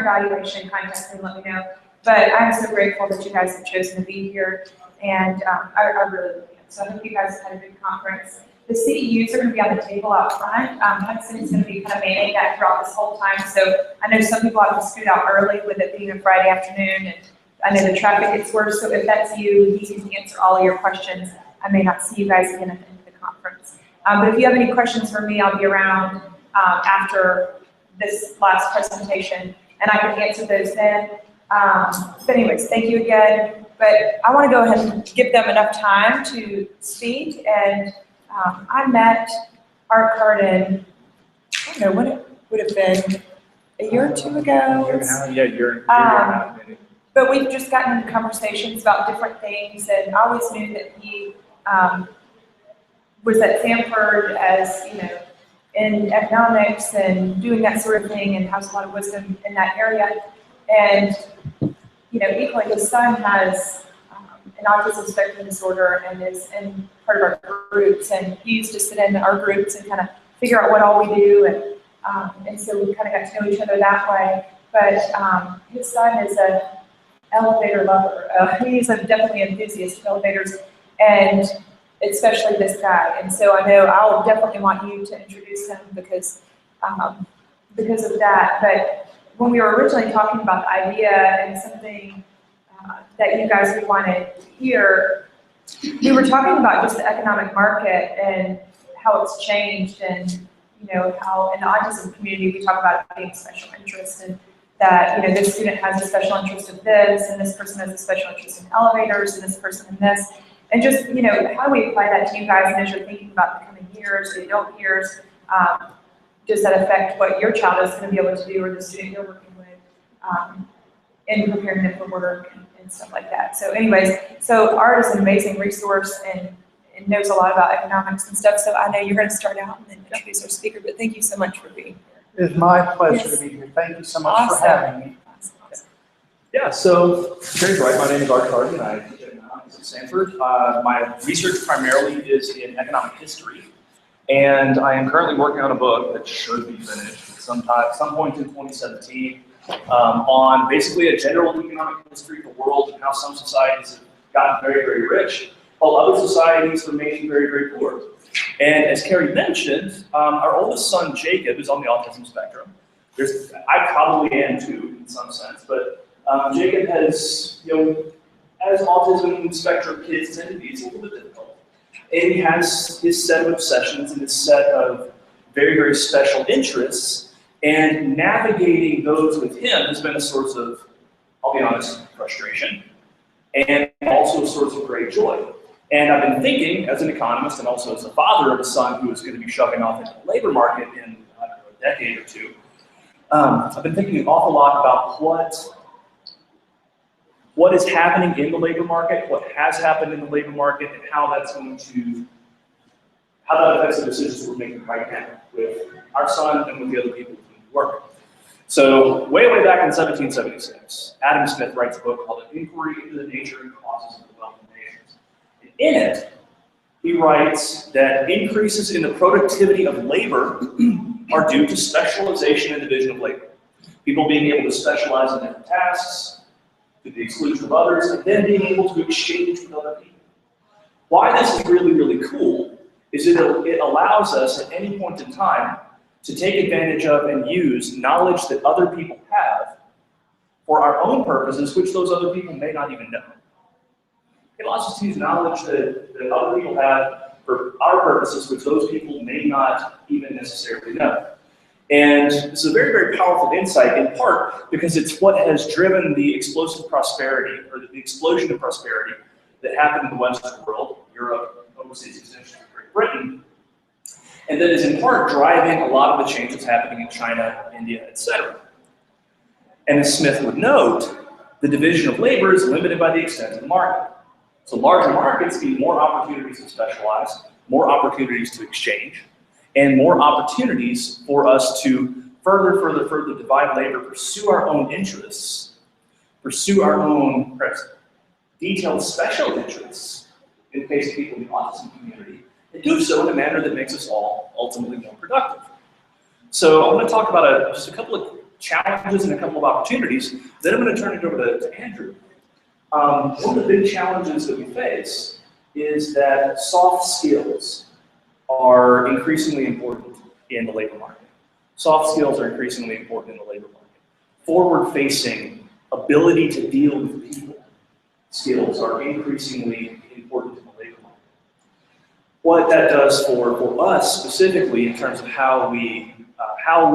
evaluation, contact me and let me know. But I'm so grateful that you guys have chosen to be here, and I really am. So I hope you guys had a good conference. The CEUs are going to be on the table out front. Hudson is going to be kind of managing that throughout this whole time. So I know some people have to scoot out early with it being a Friday afternoon, and I know the traffic gets worse. So if that's you, he can answer all of your questions. I may not see you guys again at the end of the conference. But if you have any questions for me, I'll be around after this last presentation, and I can answer those then. But anyways, thank you again. But I want to go ahead and give them enough time to speak. And I met Art Carden, I don't know, what it would have been a year or two ago. Yeah, you're but we've just gotten into conversations about different things, and I always knew that he was at Stanford as, you know, in economics and doing that sort of thing, and has a lot of wisdom in that area. And, you know, equally, his son has an autism spectrum disorder and is in part of our groups, and he used to sit in our groups and kind of figure out what all we do, and so we kind of got to know each other that way. But his son is an elevator lover. He's definitely an enthusiast of elevators, and especially this guy. And so I know I'll definitely want you to introduce him because of that. But when we were originally talking about the idea and something that you guys would want to hear, we were talking about just the economic market and how it's changed, and, you know, how in the autism community we talk about it being special interest, and that, you know, this student has a special interest in this, and this person has a special interest in elevators, and this person in this. And just, you know, how do we apply that to you guys, and as you're thinking about the coming years, the adult years, does that affect what your child is going to be able to do, or the student you're working with, in preparing them for work and stuff like that? So anyways, so Art is an amazing resource and knows a lot about economics and stuff, so I know you're going to start out and then introduce our speaker, but thank you so much for being here. It's my pleasure to be here. Thank you so much for having me. Awesome. Yeah, so Terry's right. My name is Art Carden. I teach economics at Stanford. My research primarily is in economic history, and I am currently working on a book that should be finished at some point in 2017 on basically a general economic history of the world and how some societies have gotten very, very rich, while other societies remain very, very poor. And as Carrie mentioned, our oldest son, Jacob, is on the autism spectrum. I probably am too, in some sense, but Jacob has, you know, as autism spectrum kids tend to be, it's a little bit difficult. And he has his set of obsessions and his set of very, very special interests, and navigating those with him has been a source of, I'll be honest, frustration, and also a source of great joy. And I've been thinking, as an economist and also as a father of a son who is going to be shoving off into the labor market in, I don't know, a decade or two, I've been thinking an awful lot about what is happening in the labor market, what has happened in the labor market, and how that affects the decisions we're making right now with our son and with the other people with whom we work. So way, way back in 1776, Adam Smith writes a book called An Inquiry into the Nature and Causes of the Wealth of Nations. In it, he writes that increases in the productivity of labor are due to specialization and division of labor. People being able to specialize in different tasks to the exclusion of others, and then being able to exchange with other people. Why this is really, really cool is it allows us at any point in time to take advantage of and use knowledge that other people have for our own purposes, which those other people may not even know. It allows us to use knowledge that other people have for our purposes, which those people may not even necessarily know. And this is a very, very powerful insight, in part because it's what has driven the explosive prosperity, or the explosion of prosperity that happened in the Western world, Europe, overseas extension of Great Britain, and that is in part driving a lot of the changes happening in China, India, etc. And as Smith would note, the division of labor is limited by the extent of the market. So larger markets mean more opportunities to specialize, more opportunities to exchange, and more opportunities for us to further divide labor, pursue our own interests, pursue our own detailed special interests in the case of people in the autism community, and do so in a manner that makes us all ultimately more productive. So I'm going to talk about just a couple of challenges and a couple of opportunities. Then I'm going to turn it over to Andrew. One of the big challenges that we face is that soft skills are increasingly important in the labor market. Soft skills are increasingly important in the labor market. Forward-facing ability to deal with people skills are increasingly important in the labor market. What that does for us specifically in terms of how we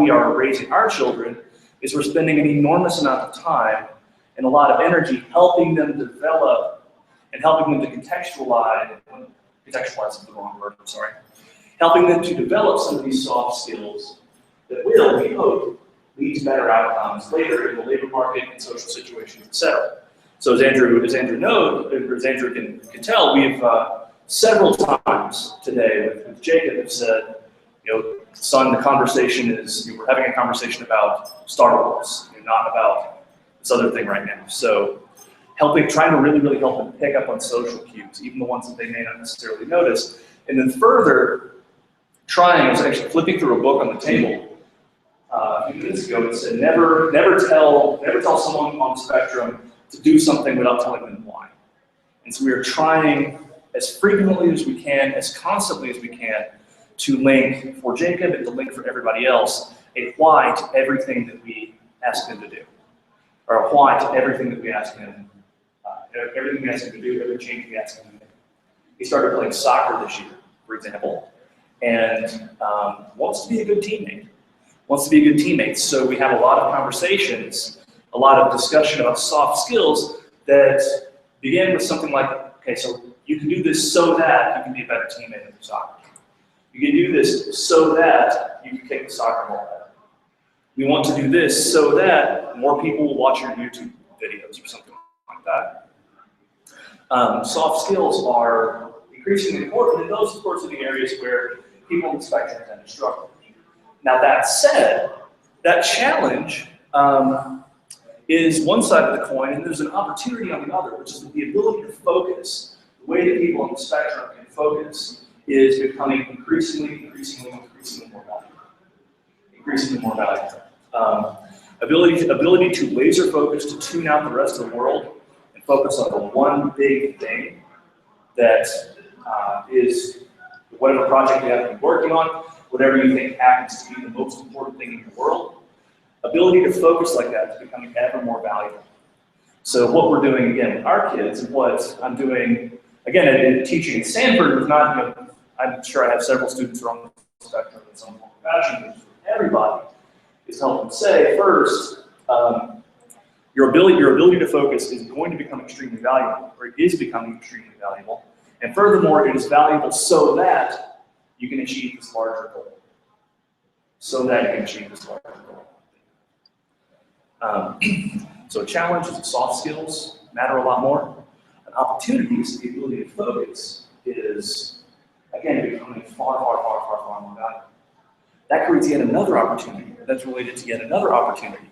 are raising our children is we're spending an enormous amount of time and a lot of energy helping them develop and helping them to contextualize is the wrong word, I'm sorry. Helping them to develop some of these soft skills that will, we hope, lead to better outcomes later in the labor market and social situations, etc. So as Andrew can tell, we've several times today with Jacob have said, son, the conversation is, we're having a conversation about Star Wars, not about this other thing right now. So trying to really help them pick up on social cues, even the ones that they may not necessarily notice. And then further, I was actually flipping through a book on the table a few minutes ago that said, never tell someone on the spectrum to do something without telling them why. And so we are trying as frequently as we can, as constantly as we can, to link for Jacob and to link for everybody else a why to everything that we ask them to do, or a why to everything that we ask them, to do, every change we ask them to make. He started playing soccer this year, for example, and wants to be a good teammate. So we have a lot of conversations, a lot of discussion about soft skills that begin with something like, okay, so you can do this so that you can be a better teammate in soccer. You can do this so that you can kick the soccer ball better. We want to do this so that more people will watch your YouTube videos or something like that. Soft skills are increasingly important, and those, of course, are the areas where people on the spectrum tend to struggle. Now, that said, that challenge is one side of the coin, and there's an opportunity on the other, which is the ability to focus. The way that people on the spectrum can focus is becoming increasingly more valuable. Ability to laser focus, to tune out the rest of the world, and focus on the one big thing that is whatever project you have to be working on, whatever you think happens to be the most important thing in your world. Ability to focus like that is becoming ever more valuable. So what we're doing, again, with our kids, and what I'm doing, again, in teaching at Stanford, is not, I'm sure I have several students who are on the spectrum in some form or fashion, but everybody is helping say, first, your ability to focus is going to become extremely valuable, or it is becoming extremely valuable. And furthermore, it is valuable so that you can achieve this larger goal. So a challenge is that soft skills matter a lot more. And opportunities, the ability to focus, is, again, becoming far more valuable. That creates yet another opportunity that's related to yet another opportunity.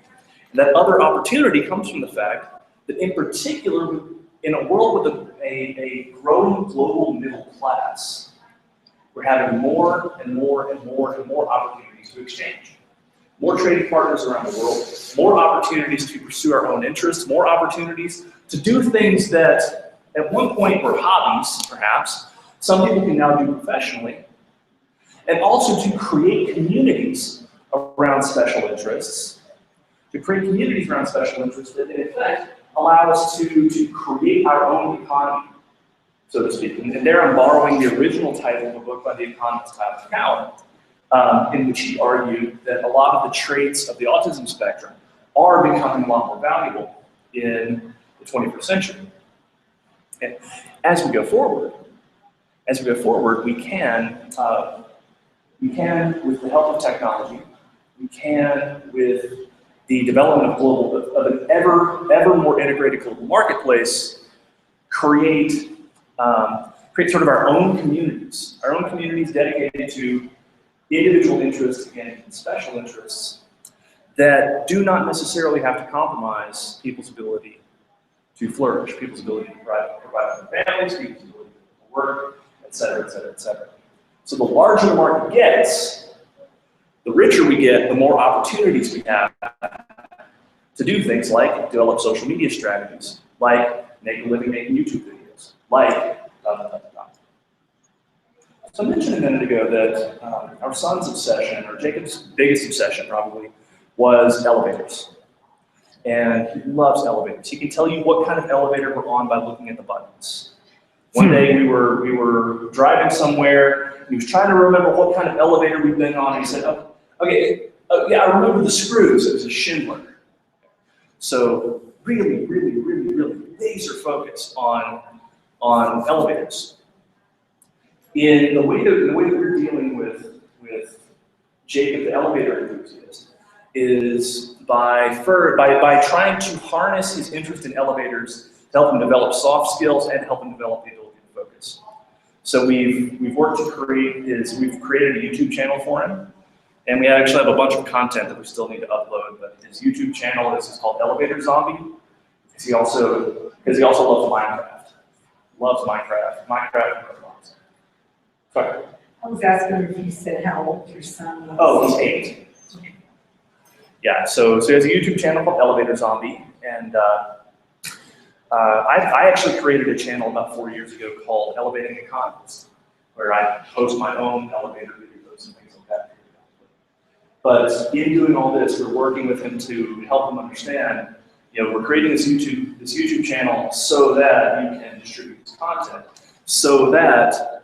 And that other opportunity comes from the fact that, in particular, in a world with a growing global middle class, we're having more and more opportunities to exchange. More trading partners around the world, more opportunities to pursue our own interests, more opportunities to do things that at one point were hobbies, perhaps, some people can now do professionally, and also to create communities around special interests, that in effect allow us to create our own economy, so to speak. And there I'm borrowing the original title of a book by the economist Tyler Cowen, in which he argued that a lot of the traits of the autism spectrum are becoming a lot more valuable in the 21st century. And as we go forward, we can, with the help of technology, we can, with the development of an ever more integrated global marketplace, create sort of our own communities dedicated to individual interests and special interests that do not necessarily have to compromise people's ability to flourish, people's ability to provide for their families, people's ability to work, et cetera. So the larger the market gets, the richer we get, the more opportunities we have to do things like develop social media strategies, like make a living making YouTube videos, like So I mentioned a minute ago that our son's obsession, or Jacob's biggest obsession probably, was elevators. And he loves elevators. He can tell you what kind of elevator we're on by looking at the buttons. One day we were driving somewhere. He was trying to remember what kind of elevator we've been on. And he said, "Oh, okay, yeah, I remember the screws. It was a Schindler." So really laser focused on elevators. In the way that we're dealing with Jacob, the elevator enthusiast, is by trying to harness his interest in elevators to help him develop soft skills and help him develop the ability to focus. So we've worked to we've created a YouTube channel for him, and we actually have a bunch of content that we still need to upload. But his YouTube channel is called Elevator Zombie, because he also loves Minecraft. Loves Minecraft and Roblox. Sorry. I was asking if you said how old your son was. Oh, he's 8. Yeah, so he has a YouTube channel called Elevator Zombie, and I actually created a channel about 4 years ago called Elevating Economists, where I post my own elevator videos and things like that. But in doing all this, we're working with him to help him understand, we're creating this YouTube channel so that you can distribute this content, so that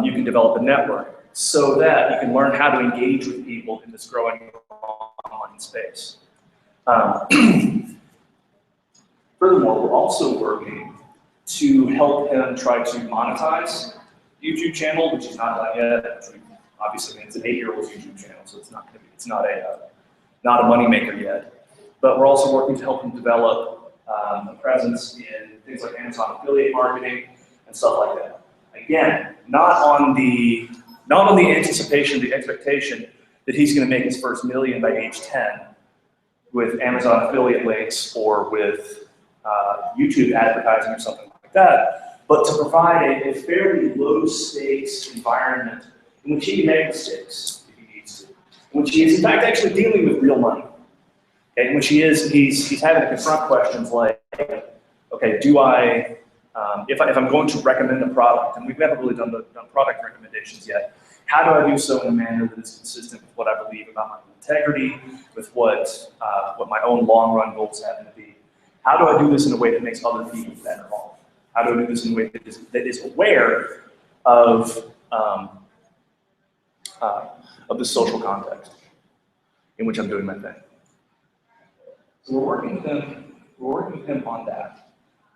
you can develop a network, so that you can learn how to engage with people in this growing online space. Furthermore, we're also working to help him try to monetize the YouTube channel, which he's not done yet. Obviously, it's an 8-year-old's YouTube channel, so it's not a moneymaker yet. But we're also working to help him develop a presence in things like Amazon affiliate marketing and stuff like that. Again, not on the anticipation, the expectation that he's going to make his first million by age 10 with Amazon affiliate links or with YouTube advertising or something like that, but to provide a fairly low-stakes environment in which he can make mistakes if he needs to, in which he is in fact actually dealing with real money, okay? In which he's having to confront questions like, okay, do I if I'm going to recommend a product, and we haven't really done product recommendations yet, how do I do so in a manner that is consistent with what I believe about my own integrity, with what my own long-run goals happen to be? How do I do this in a way that makes other people better off? How do I do this in a way that is aware of the social context in which I'm doing my thing? So we're working with him on that.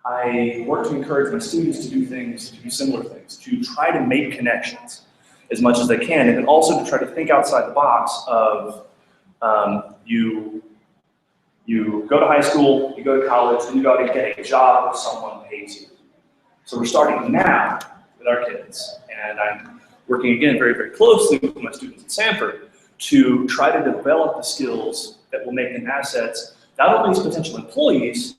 I work to encourage my students to do similar things, to try to make connections as much as they can, and then also to try to think outside the box of you go to high school, you go to college, and you go to get a job where someone pays you. So we're starting now with our kids, and I'm working again very, very closely with my students at Sanford to try to develop the skills that will make them assets, not only as potential employees,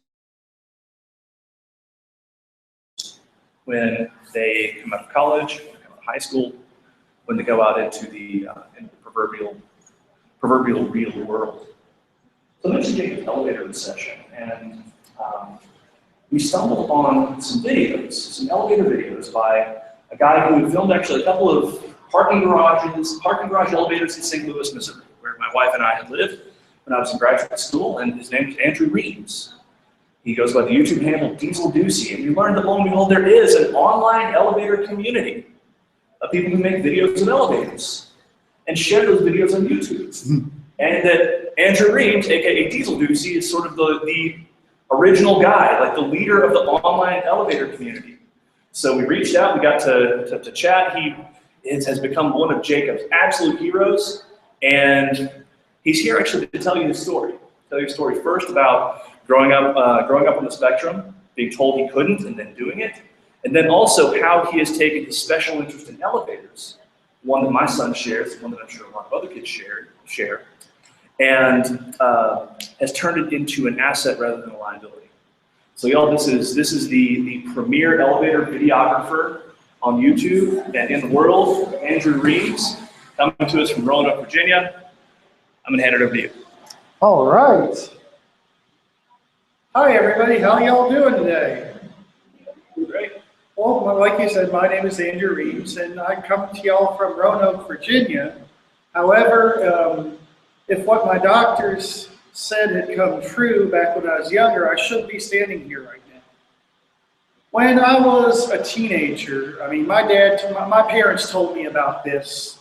when they come out of college, when they come out of high school, when they go out into the proverbial real world. So I mentioned Jacob's elevator obsession, and we stumbled on some elevator videos by a guy who had filmed actually a couple of parking garage elevators in St. Louis, Missouri, where my wife and I had lived when I was in graduate school, and his name is Andrew Reeves. He goes by the YouTube handle Dieselducy, and we learned that, lo and behold, there is an online elevator community of people who make videos of elevators and share those videos on YouTube. And that Andrew Reeves, aka Dieselducy, is sort of the original guy, like the leader of the online elevator community. So we reached out, we got to chat. He has become one of Jacob's absolute heroes, and he's here actually to tell you his story. Tell you a story first about growing up on the spectrum, being told he couldn't and then doing it, and then also how he has taken his special interest in elevators, one that my son shares, one that I'm sure a lot of other kids share, and has turned it into an asset rather than a liability. So y'all, this is the premier elevator videographer on YouTube and in the world, Andrew Reeves, coming to us from Roanoke, Virginia. I'm gonna hand it over to you. All right. Hi, everybody. How y'all doing today? Great. Well, like you said, my name is Andrew Reeves, and I come to y'all from Roanoke, Virginia. However, if what my doctors said had come true back when I was younger, I shouldn't be standing here right now. When I was a teenager, I mean, my parents told me about this.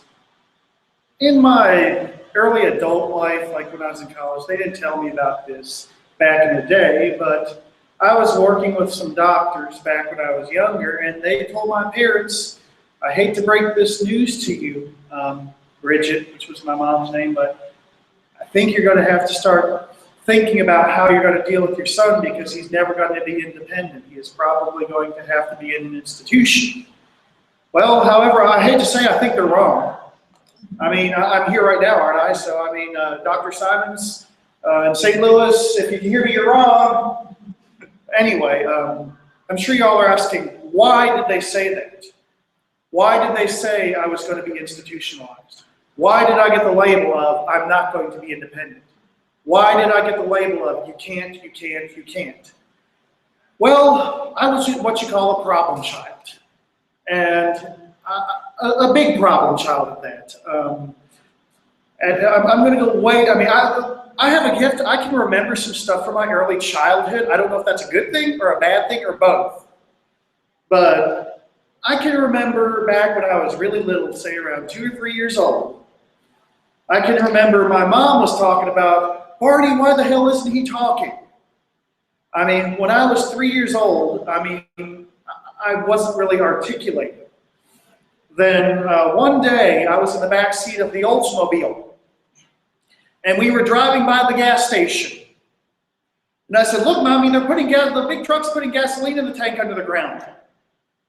In my early adult life, like when I was in college, they didn't tell me about this back in the day, but I was working with some doctors back when I was younger, and they told my parents, I hate to break this news to you, Bridget, which was my mom's name, but I think you're going to have to start thinking about how you're going to deal with your son because he's never going to be independent. He is probably going to have to be in an institution. Well, however, I hate to say I think they're wrong. I mean, I'm here right now, aren't I? So, I mean, Dr. Simons in St. Louis, if you can hear me, you're wrong. Anyway, I'm sure y'all are asking, why did they say that? Why did they say I was going to be institutionalized? Why did I get the label of I'm not going to be independent? Why did I get the label of you can't, you can't, you can't? Well, I was what you call a problem child. And a big problem child at that. And I'm going to go way, I mean, I have a gift. I can remember some stuff from my early childhood. I don't know if that's a good thing or a bad thing or both. But I can remember back when I was really little, say around 2 or 3 years old. I can remember my mom was talking about, Barney, why the hell isn't he talking? I mean, when I was 3 years old, I mean, I wasn't really articulating. Then one day, I was in the back seat of the Oldsmobile. And we were driving by the gas station. And I said, look, Mommy, they're putting the big truck's putting gasoline in the tank under the ground.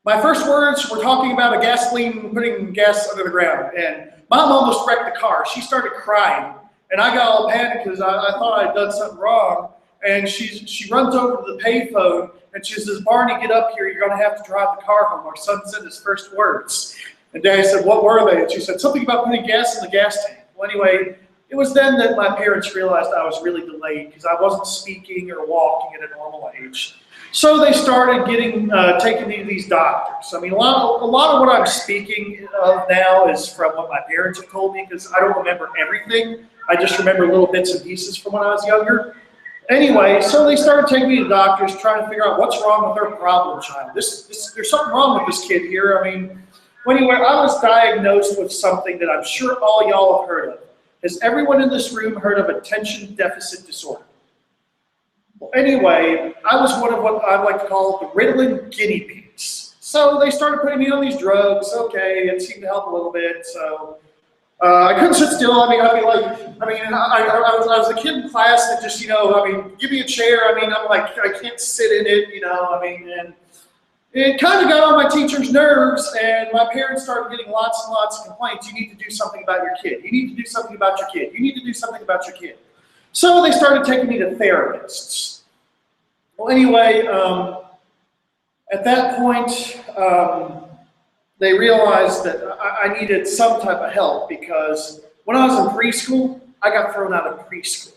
My first words were talking about a gasoline, putting gas under the ground. And Mom almost wrecked the car. She started crying. And I got all panicked because I thought I'd done something wrong. And she runs over to the payphone and she says, Barney, get up here. You're going to have to drive the car home. Our son said his first words. And Daddy said, what were they? And she said, something about putting gas in the gas tank. Well, anyway, it was then that my parents realized I was really delayed because I wasn't speaking or walking at a normal age. So they started taking me to these doctors. I mean, a lot of what I'm speaking of now is from what my parents have told me because I don't remember everything. I just remember little bits and pieces from when I was younger. Anyway, so they started taking me to doctors trying to figure out what's wrong with their problem child. There's something wrong with this kid here. I mean, anyway, I was diagnosed with something that I'm sure all y'all have heard of. Has everyone in this room heard of attention deficit disorder? Well, anyway, I was one of what I like to call the Ritalin guinea pigs. So they started putting me on these drugs. Okay, it seemed to help a little bit. So I couldn't sit still. I was a kid in class that just, give me a chair. I mean, I'm like, I can't sit in it, and it kind of got on my teacher's nerves, and my parents started getting lots and lots of complaints. You need to do something about your kid. You need to do something about your kid. You need to do something about your kid. So they started taking me to therapists. Well, anyway, at that point, they realized that I needed some type of help because when I was in preschool, I got thrown out of preschool.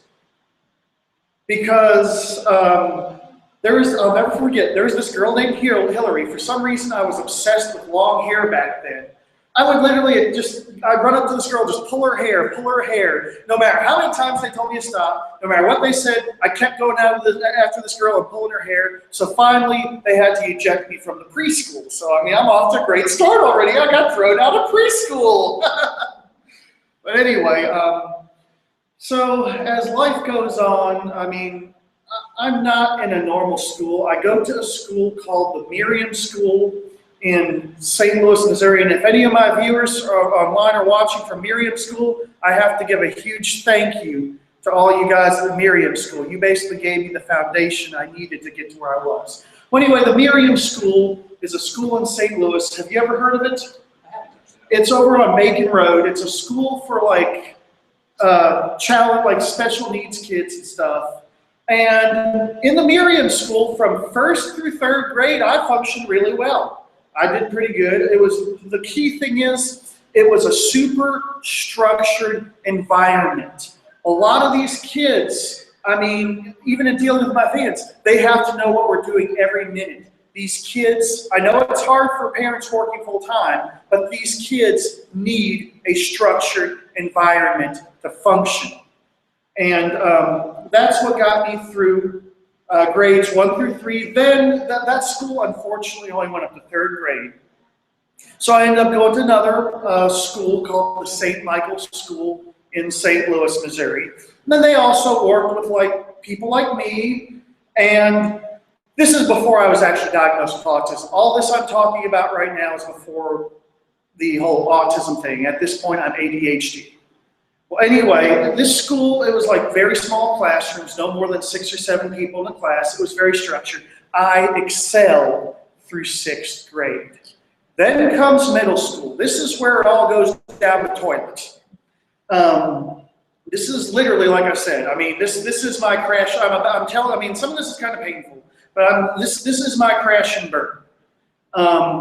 Because I'll never forget, there was this girl named Hillary. For some reason, I was obsessed with long hair back then. I would literally I'd run up to this girl, just pull her hair. No matter how many times they told me to stop, no matter what they said, I kept going after this girl and pulling her hair. So finally, they had to eject me from the preschool. So, I mean, I'm off to a great start already. I got thrown out of preschool. But anyway, so as life goes on, I mean, I'm not in a normal school. I go to a school called the Miriam School in St. Louis, Missouri. And if any of my viewers are online or watching from Miriam School, I have to give a huge thank you to all you guys at the Miriam School. You basically gave me the foundation I needed to get to where I was. Well, anyway, the Miriam School is a school in St. Louis. Have you ever heard of it? It's over on Macon Road. It's a school for special needs kids and stuff. And in the Miriam School, from 1st through 3rd grade, I functioned really well. I did pretty good. The key thing is, it was a super structured environment. A lot of these kids, I mean, even in dealing with my fans, they have to know what we're doing every minute. These kids, I know it's hard for parents working full time, but these kids need a structured environment to function. And that's what got me through grades 1 through 3. Then that school unfortunately only went up to 3rd grade. So I ended up going to another school called the St. Michael's School in St. Louis, Missouri. And then they also worked with people like me, and this is before I was actually diagnosed with autism. All this I'm talking about right now is before the whole autism thing. At this point, I'm ADHD. Well, anyway, this school, it was like very small classrooms, no more than 6 or 7 people in the class. It was very structured. I excelled through 6th grade. Then comes middle school. This is where it all goes down the toilet. This is literally, like I said, I mean, this is my crash. I'm telling, I mean, some of this is kind of painful, but this is my crash and burn.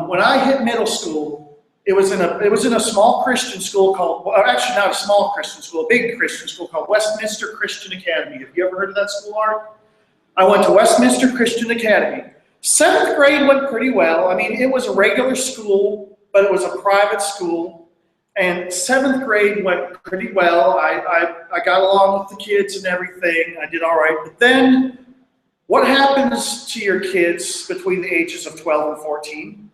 When I hit middle school, it was in a small Christian school called, well, actually not a small Christian school, a big Christian school called Westminster Christian Academy. Have you ever heard of that school, Art? I went to Westminster Christian Academy. 7th grade went pretty well. I mean, it was a regular school, but it was a private school. And 7th grade went pretty well. I got along with the kids and everything. I did all right. But then, what happens to your kids between the ages of 12 and 14?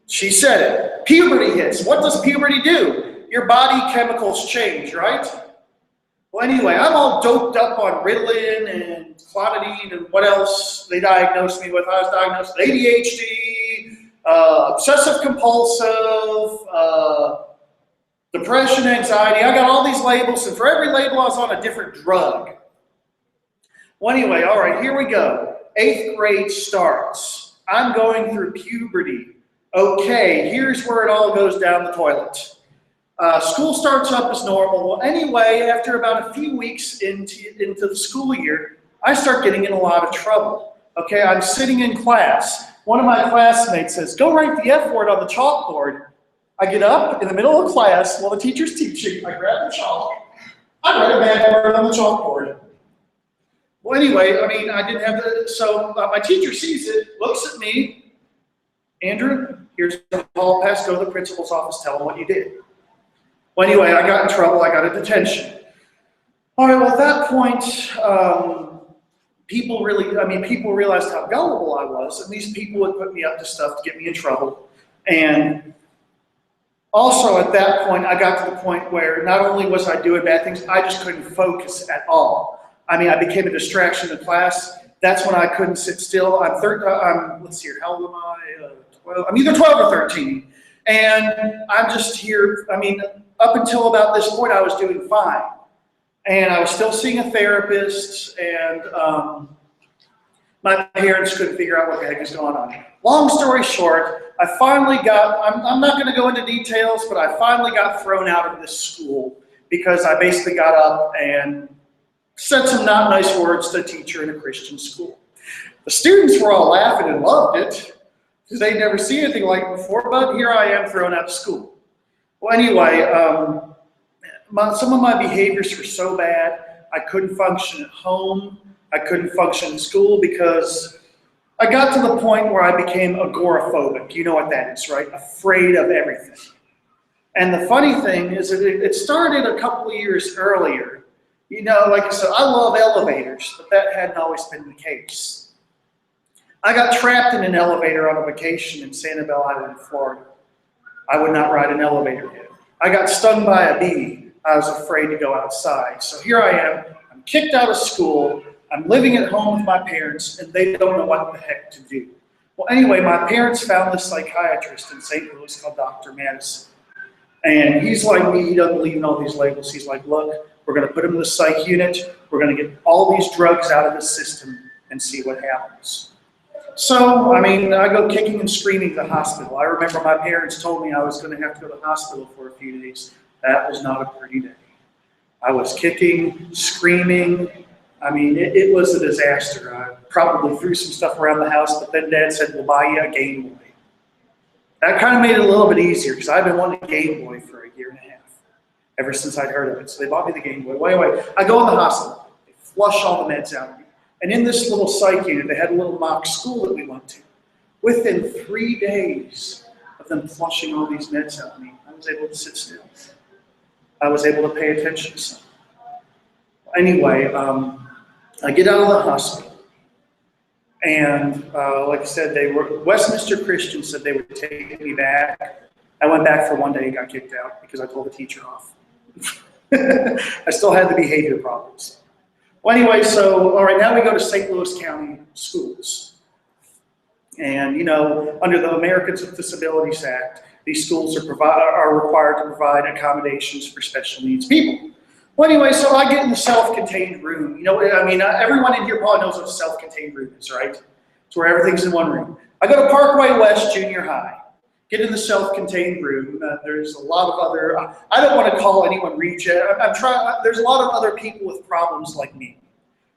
She said it. Puberty hits. What does puberty do? Your body chemicals change, right? Well, anyway, I'm all doped up on Ritalin and clonidine and what else they diagnosed me with. I was diagnosed with ADHD, obsessive compulsive, depression, anxiety. I got all these labels, and for every label I was on a different drug. Well, anyway, all right, here we go. 8th grade starts. I'm going through puberty. Okay, here's where it all goes down the toilet. School starts up as normal. Well, anyway, after about a few weeks into the school year, I start getting in a lot of trouble. Okay, I'm sitting in class. One of my classmates says, "Go write the F word on the chalkboard." I get up in the middle of class while the teacher's teaching. I grab the chalk. I write a bad word on the chalkboard. Well, anyway, I mean, I didn't have the, so my teacher sees it, looks at me. "Andrew, here's the hall pass, go to the principal's office, tell him what you did." Well, anyway, I got in trouble, I got a detention. All right, well, at that point, people realized how gullible I was, and these people would put me up to stuff to get me in trouble. And also at that point, I got to the point where not only was I doing bad things, I just couldn't focus at all. I mean, I became a distraction in class. That's when I couldn't sit still. Let's see here, how old am I? 12. I'm either 12 or 13. And I'm just here, I mean, up until about this point, I was doing fine. And I was still seeing a therapist, and my parents couldn't figure out what the heck was going on. Long story short, I finally got, I'm not going to go into details, but I finally got thrown out of this school because I basically got up and said some not nice words to a teacher in a Christian school. The students were all laughing and loved it because they'd never seen anything like it before, but here I am thrown out of school. Well, anyway, some of my behaviors were so bad, I couldn't function at home, I couldn't function in school because I got to the point where I became agoraphobic. You know what that is, right? Afraid of everything. And the funny thing is that it started a couple of years earlier. You know, like I said, I love elevators, but that hadn't always been the case. I got trapped in an elevator on a vacation in Sanibel Island, Florida. I would not ride an elevator again. I got stung by a bee. I was afraid to go outside. So here I am, I'm kicked out of school, I'm living at home with my parents, and they don't know what the heck to do. Well, anyway, my parents found this psychiatrist in St. Louis called Dr. Madison. And he's like me, he doesn't believe in all these labels. He's like, look, we're gonna put him in the psych unit, we're gonna get all these drugs out of the system and see what happens. So, I mean, I go kicking and screaming to the hospital. I remember my parents told me I was gonna have to go to the hospital for a few days. That was not a pretty day. I was kicking, screaming. I mean, it was a disaster. I probably threw some stuff around the house, but then Dad said, we'll buy you a Game Boy. That kind of made it a little bit easier because I've been wanting a Game Boy for a year and a half. ever since I'd heard of it. So they bought me the Game Boy. Anyway, I go in the hospital. They flush all the meds out of me. And in this little psych unit, they had a little mock school that we went to. Within 3 days of them flushing all these meds out of me, I was able to sit still. I was able to pay attention to something. Anyway, I get out of the hospital, and like I said, Westminster Christian said they would take me back. I went back for 1 day and got kicked out because I told the teacher off. I still had the behavior problems. Well, anyway, so, all right, now we go to St. Louis County schools. And, you know, under the Americans with Disabilities Act, these schools are required to provide accommodations for special needs people. Well, anyway, so I get in the self-contained room. You know, I mean, everyone in here probably knows what a self-contained room is, right? It's where everything's in one room. I go to Parkway West Junior High, get in the self-contained room. There's a lot of other, I don't want to call anyone reject. There's a lot of other people with problems like me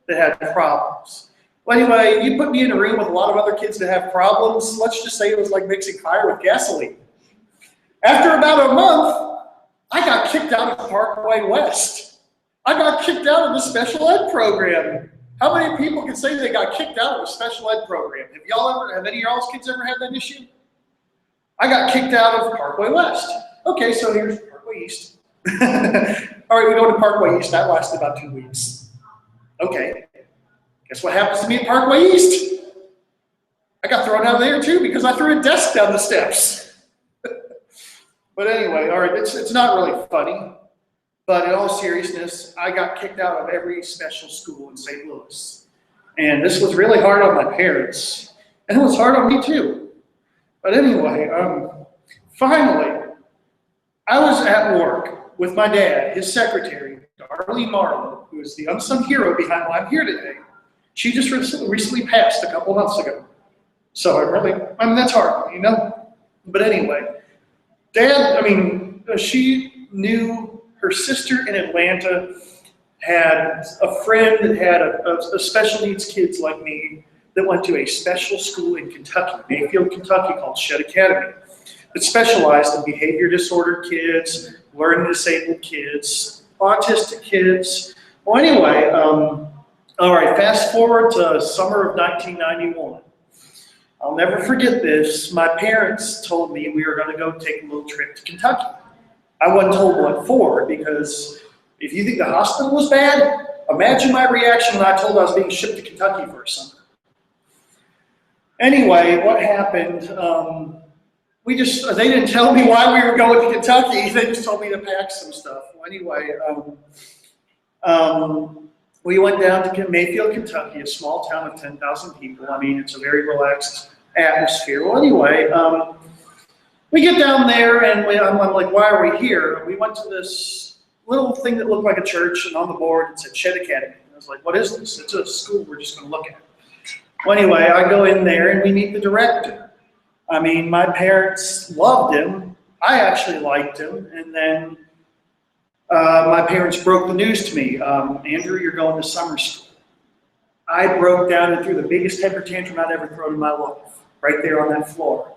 that had problems. Well, anyway, you put me in a room with a lot of other kids that have problems. Let's just say it was like mixing fire with gasoline. After about a month, I got kicked out of Parkway West. I got kicked out of the special ed program. How many people can say they got kicked out of a special ed program? Have any of y'all's kids ever had that issue? I got kicked out of Parkway West. Okay, so here's Parkway East. All right, we go to Parkway East. That lasted about 2 weeks. Okay, guess what happens to me at Parkway East? I got thrown out of there too because I threw a desk down the steps. But anyway, all right, it's not really funny. But in all seriousness, I got kicked out of every special school in St. Louis. And this was really hard on my parents. And it was hard on me too. But anyway, finally, I was at work with my dad, his secretary, Darlene Marlowe, who is the unsung hero behind why I'm here today. She just recently passed a couple months ago. So I mean, that's hard, you know? But anyway, she knew her sister in Atlanta had a friend that had a special needs kids like me that went to a special school in Kentucky, Mayfield, Kentucky, called Shed Academy, that specialized in behavior disordered kids, learning disabled kids, autistic kids. Well, anyway, all right, fast forward to summer of 1991. I'll never forget this. My parents told me we were going to go take a little trip to Kentucky. I wasn't told what for, because if you think the hospital was bad, imagine my reaction when I told I was being shipped to Kentucky for a summer. Anyway, what happened, they didn't tell me why we were going to Kentucky. They just told me to pack some stuff. Well, anyway, we went down to Mayfield, Kentucky, a small town of 10,000 people. I mean, it's a very relaxed atmosphere. Well, anyway, we get down there and I'm like, why are we here? We went to this little thing that looked like a church, and on the board it said Shed Academy. And I was like, what is this? It's a school we're just going to look at. Well, anyway, I go in there and we meet the director. I mean, my parents loved him. I actually liked him. And then my parents broke the news to me. Andrew, you're going to summer school. I broke down and threw the biggest temper tantrum I'd ever thrown in my life, right there on that floor.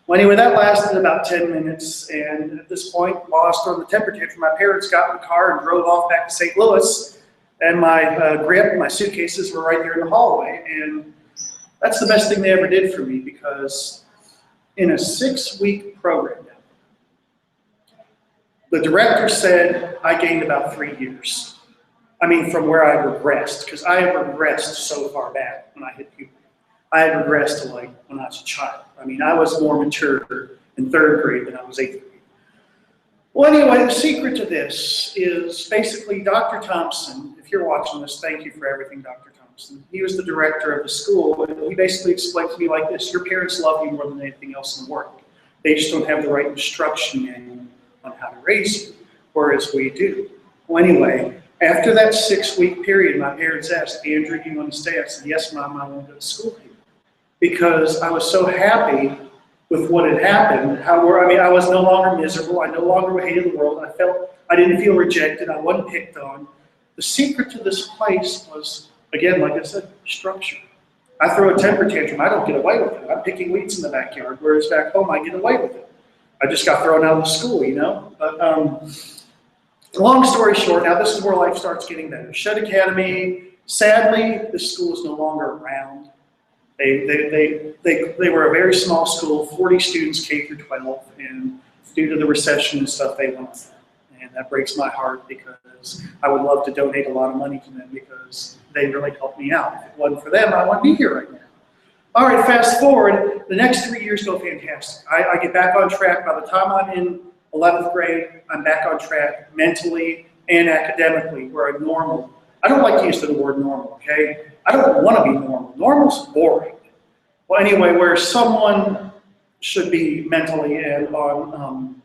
Well, anyway, that lasted about 10 minutes. And at this point, while I was throwing the temper tantrum, my parents got in the car and drove off back to St. Louis. And my grip, my suitcases were right there in the hallway. And that's the best thing they ever did for me, because in a 6-week program, the director said I gained about 3 years. I mean, from where I regressed, because I had regressed so far back when I hit puberty. I had regressed to like when I was a child. I mean, I was more mature in 3rd grade than I was 8th grade. Well, anyway, the secret to this is basically Dr. Thompson. If you're watching this, thank you for everything, Dr. Thompson. He was the director of the school, and he basically explained to me like this: your parents love you more than anything else in the world. They just don't have the right instruction manual on how to raise you, whereas we do. Well, anyway, after that 6-week period, my parents asked, Andrew, do you want to stay? I said, yes, Mom, I want to go to school here. Because I was so happy with what had happened. I was no longer miserable. I no longer hated the world. I didn't feel rejected. I wasn't picked on. The secret to this place was, again, like I said, structure. I throw a temper tantrum. I don't get away with it. I'm picking weeds in the backyard, whereas back home I get away with it. I just got thrown out of school, you know. But Long story short, now this is where life starts getting better. Shed Academy, sadly, this school is no longer around. They were a very small school, 40 students K through 12, and due to the recession and stuff, they went on. And that breaks my heart because I would love to donate a lot of money to them because they really helped me out. If it wasn't for them, I wouldn't be here right now. All right, fast forward, the next 3 years go fantastic. I get back on track. By the time I'm in 11th grade, I'm back on track mentally and academically, where I'm normal. I don't like to use the word normal, okay? I don't want to be normal. Normal's boring. Well, anyway, where someone should be mentally and on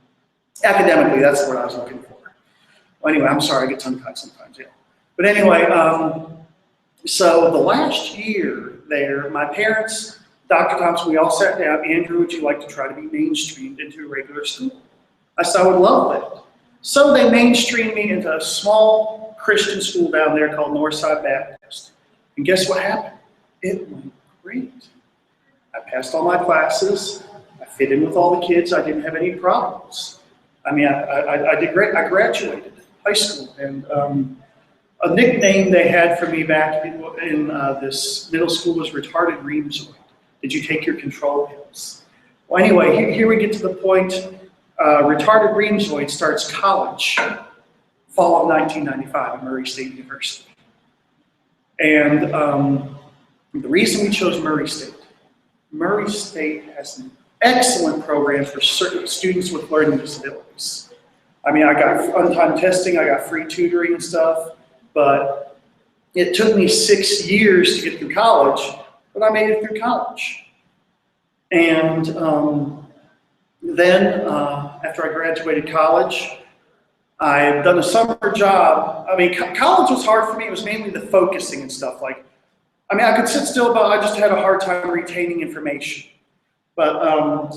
academically, that's what I was looking for. Well, anyway, I'm sorry, I get tongue-tied sometimes, yeah. But anyway, so the last year there, my parents, Dr. Thompson, we all sat down. Andrew, would you like to try to be mainstreamed into a regular school? I said, I would love that. So they mainstreamed me into a small Christian school down there called Northside Baptist. And guess what happened? It went great. I passed all my classes. I fit in with all the kids. I didn't have any problems. I mean, I did great. I graduated high school. And a nickname they had for me back in this middle school was retarded reamsoid. Did you take your control pills? Well, anyway, here we get to the point. Retarded reamsoid starts college, fall of 1995 at Murray State University. And the reason we chose Murray State has an excellent program for certain students with learning disabilities. I mean, I got on-time testing, I got free tutoring and stuff, but it took me 6 years to get through college, but I made it through college. And then after I graduated college, I had done a summer job. I mean, college was hard for me. It was mainly the focusing and stuff. Like, I mean, I could sit still, but I just had a hard time retaining information. But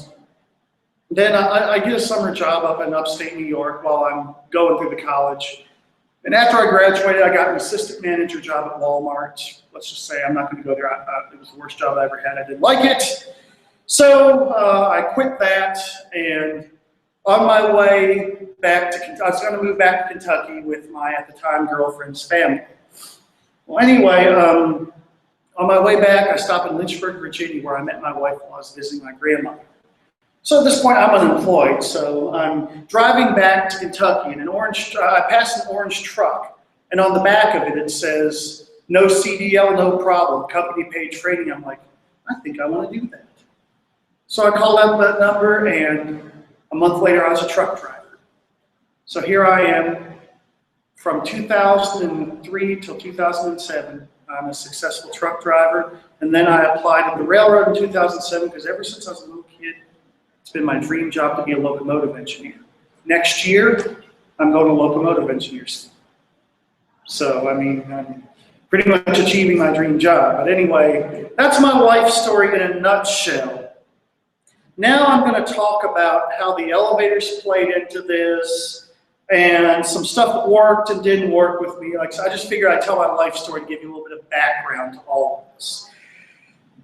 then I get a summer job up in upstate New York while I'm going through the college. And after I graduated, I got an assistant manager job at Walmart. Let's just say I'm not going to go there. It was the worst job I ever had. I didn't like it. So I quit that, and on my way back to Kentucky, I was going to move back to Kentucky with my, at the time, girlfriend's family. Well, anyway, on my way back, I stopped in Lynchburg, Virginia, where I met my wife while I was visiting my grandmother. So at this point, I'm unemployed, so I'm driving back to Kentucky, and I passed an orange truck, and on the back of it, it says, no CDL, no problem, company paid training. I'm like, I think I want to do that. So I called out that number, and a month later, I was a truck driver. So here I am. From 2003 till 2007, I'm a successful truck driver. And then I applied at the railroad in 2007, because ever since I was a little kid, it's been my dream job to be a locomotive engineer. Next year, I'm going to locomotive engineer school. So, I mean, I'm pretty much achieving my dream job. But anyway, that's my life story in a nutshell. Now I'm going to talk about how the elevators played into this and some stuff that worked and didn't work with me. Like, so I just figured I'd tell my life story to give you a little bit of background to all of this.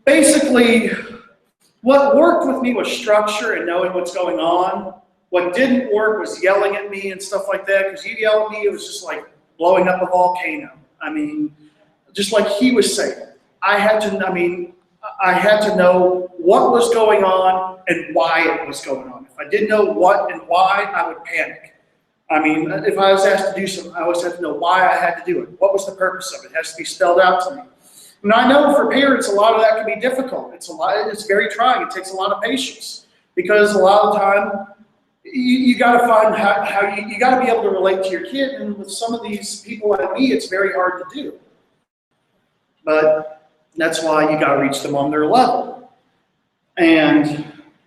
Basically, what worked with me was structure and knowing what's going on. What didn't work was yelling at me and stuff like that, because you yell at me, it was just like blowing up a volcano. I mean, just like he was saying, I had to know what was going on and why it was going on. If I didn't know what and why, I would panic. I mean, if I was asked to do something, I always had to know why I had to do it. What was the purpose of it? It has to be spelled out to me. And I know for parents, a lot of that can be difficult. It's very trying. It takes a lot of patience, because a lot of the time, you got to find how you got to be able to relate to your kid. And with some of these people like me, it's very hard to do. But that's why you got to reach them on their level. And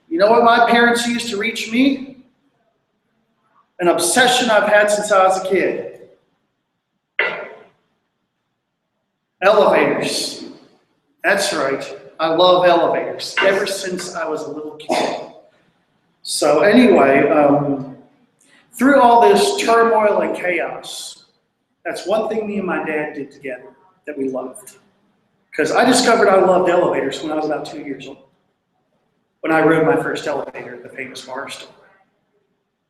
you know what my parents used to reach me? An obsession I've had since I was a kid. Elevators. That's right. I love elevators ever since I was a little kid. So anyway, through all this turmoil and chaos, that's one thing me and my dad did together that we loved. Because I discovered I loved elevators when I was about 2 years old, when I rode my first elevator at the famous bar store.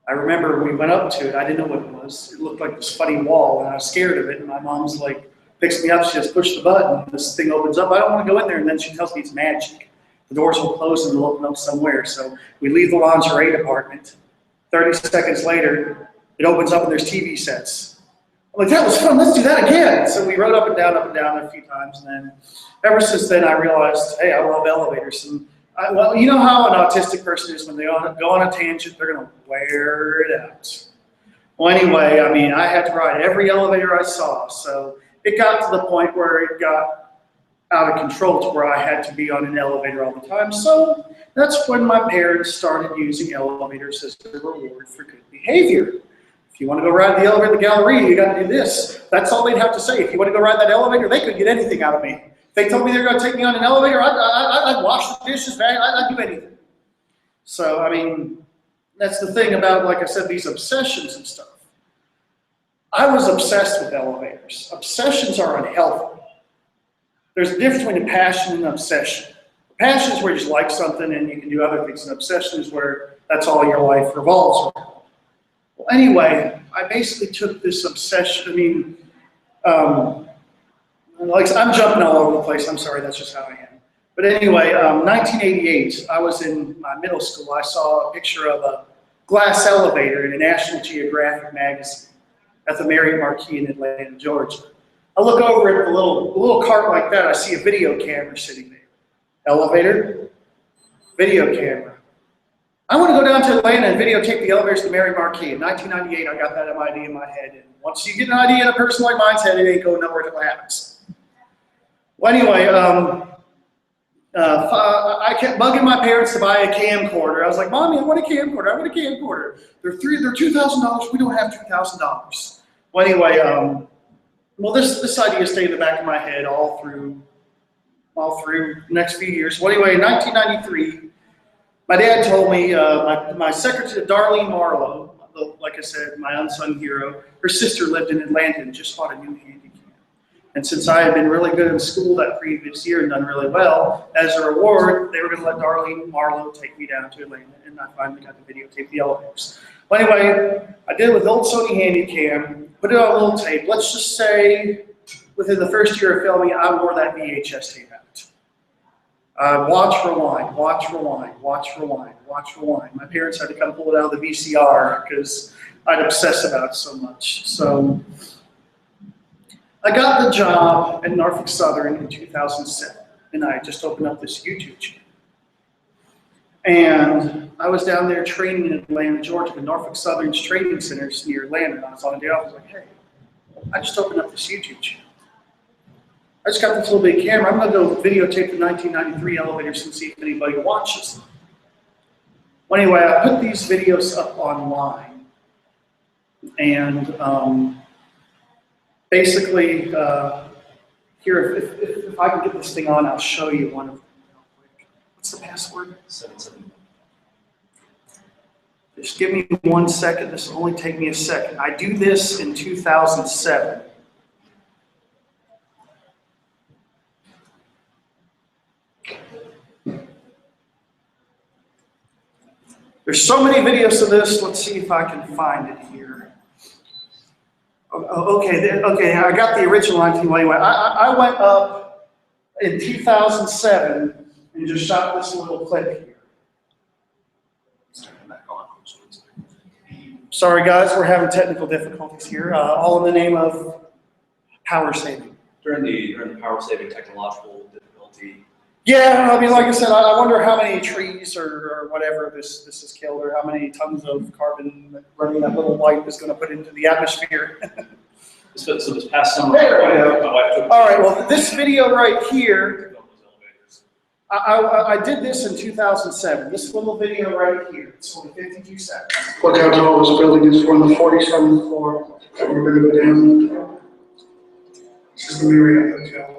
I remember we went up to it. I didn't know what it was. It looked like this funny wall, and I was scared of it. And my mom's like, picks me up. She just pushed the button. This thing opens up. I don't want to go in there. And then she tells me it's magic. The doors will close and they'll open up somewhere. So we leave the lingerie department. 30 seconds later, it opens up and there's TV sets. I'm like, that was fun. Let's do that again. So we rode up and down a few times. And then ever since then, I realized, hey, I love elevators. And well, you know how an autistic person is when they go on a tangent, they're going to wear it out. Well, anyway, I mean, I had to ride every elevator I saw. So it got to the point where it got out of control to where I had to be on an elevator all the time. So that's when my parents started using elevators as a reward for good behavior. If you want to go ride the elevator in the Galleria, you got to do this. That's all they'd have to say. If you want to go ride that elevator, they could get anything out of me. If they told me they were going to take me on an elevator, I'd wash the dishes, I'd do anything. So, I mean, that's the thing about, like I said, these obsessions and stuff. I was obsessed with elevators. Obsessions are unhealthy. There's a difference between a passion and an obsession. A passion is where you just like something and you can do other things. An obsession is where that's all your life revolves around. Well, anyway, I basically took this obsession. I mean, like I'm jumping all over the place. I'm sorry, that's just how I am. But anyway, 1988, I was in my middle school. I saw a picture of a glass elevator in a National Geographic magazine at the Marriott Marquis in Atlanta, Georgia. I look over at the little cart like that. I see a video camera sitting there. Elevator, video camera. I want to go down to Atlanta and videotape the elevators to the Marriott Marquis. In 1998, I got that idea in my head. And once you get an idea in a person like mine's head, it ain't going nowhere until it happens. Well, anyway, I kept bugging my parents to buy a camcorder. I was like, Mommy, I want a camcorder. I want a camcorder. They're $2,000. We don't have $2,000. Well, anyway, well, this idea stayed in the back of my head all through the next few years. Well, anyway, in 1993, my dad told me, my secretary, Darlene Marlowe, like I said, my unsung hero, her sister lived in Atlanta and just bought a new handicap. And since I had been really good in school that previous year and done really well, as a reward, they were going to let Darlene Marlowe take me down to Atlanta, and I finally got to videotape the elevators. Well, anyway, I did it with old Sony Handycam, put it on a little tape. Let's just say within the first year of filming, I wore that VHS tape out. Watch, rewind, watch, rewind, watch, rewind, watch, rewind. My parents had to come pull it out of the VCR because I'd obsess about it so much. So I got the job at Norfolk Southern in 2007, and I just opened up this YouTube channel. And I was down there training in Atlanta, Georgia, the Norfolk Southern's training centers near Atlanta. And I was on a day off. I was like, hey, I just opened up this YouTube channel. I just got this little big camera. I'm going to go videotape the 1993 elevators and see if anybody watches them. Well, anyway, I put these videos up online. And basically, here, if I can get this thing on, I'll show you one of them real quick. What's the password? 77. Just give me 1 second. This will only take me a second. I do this in 2007. There's so many videos of this. Let's see if I can find it here. Okay, I got the original 1991. I went up in 2007 and just shot this little clip here. Sorry guys, we're having technical difficulties here, all in the name of power saving. During the power saving technological difficulty. Yeah, I mean, like I said, I wonder how many trees or whatever this has killed, or how many tons of carbon that running that little light is going to put into the atmosphere. So this past summer, There we go. my wife took All right, well, this video right here, I did this in 2007. This little video right here, it's only 52 seconds. Look how tall this building is from the 47th floor. We're going to go down. This is the Marriott Hotel.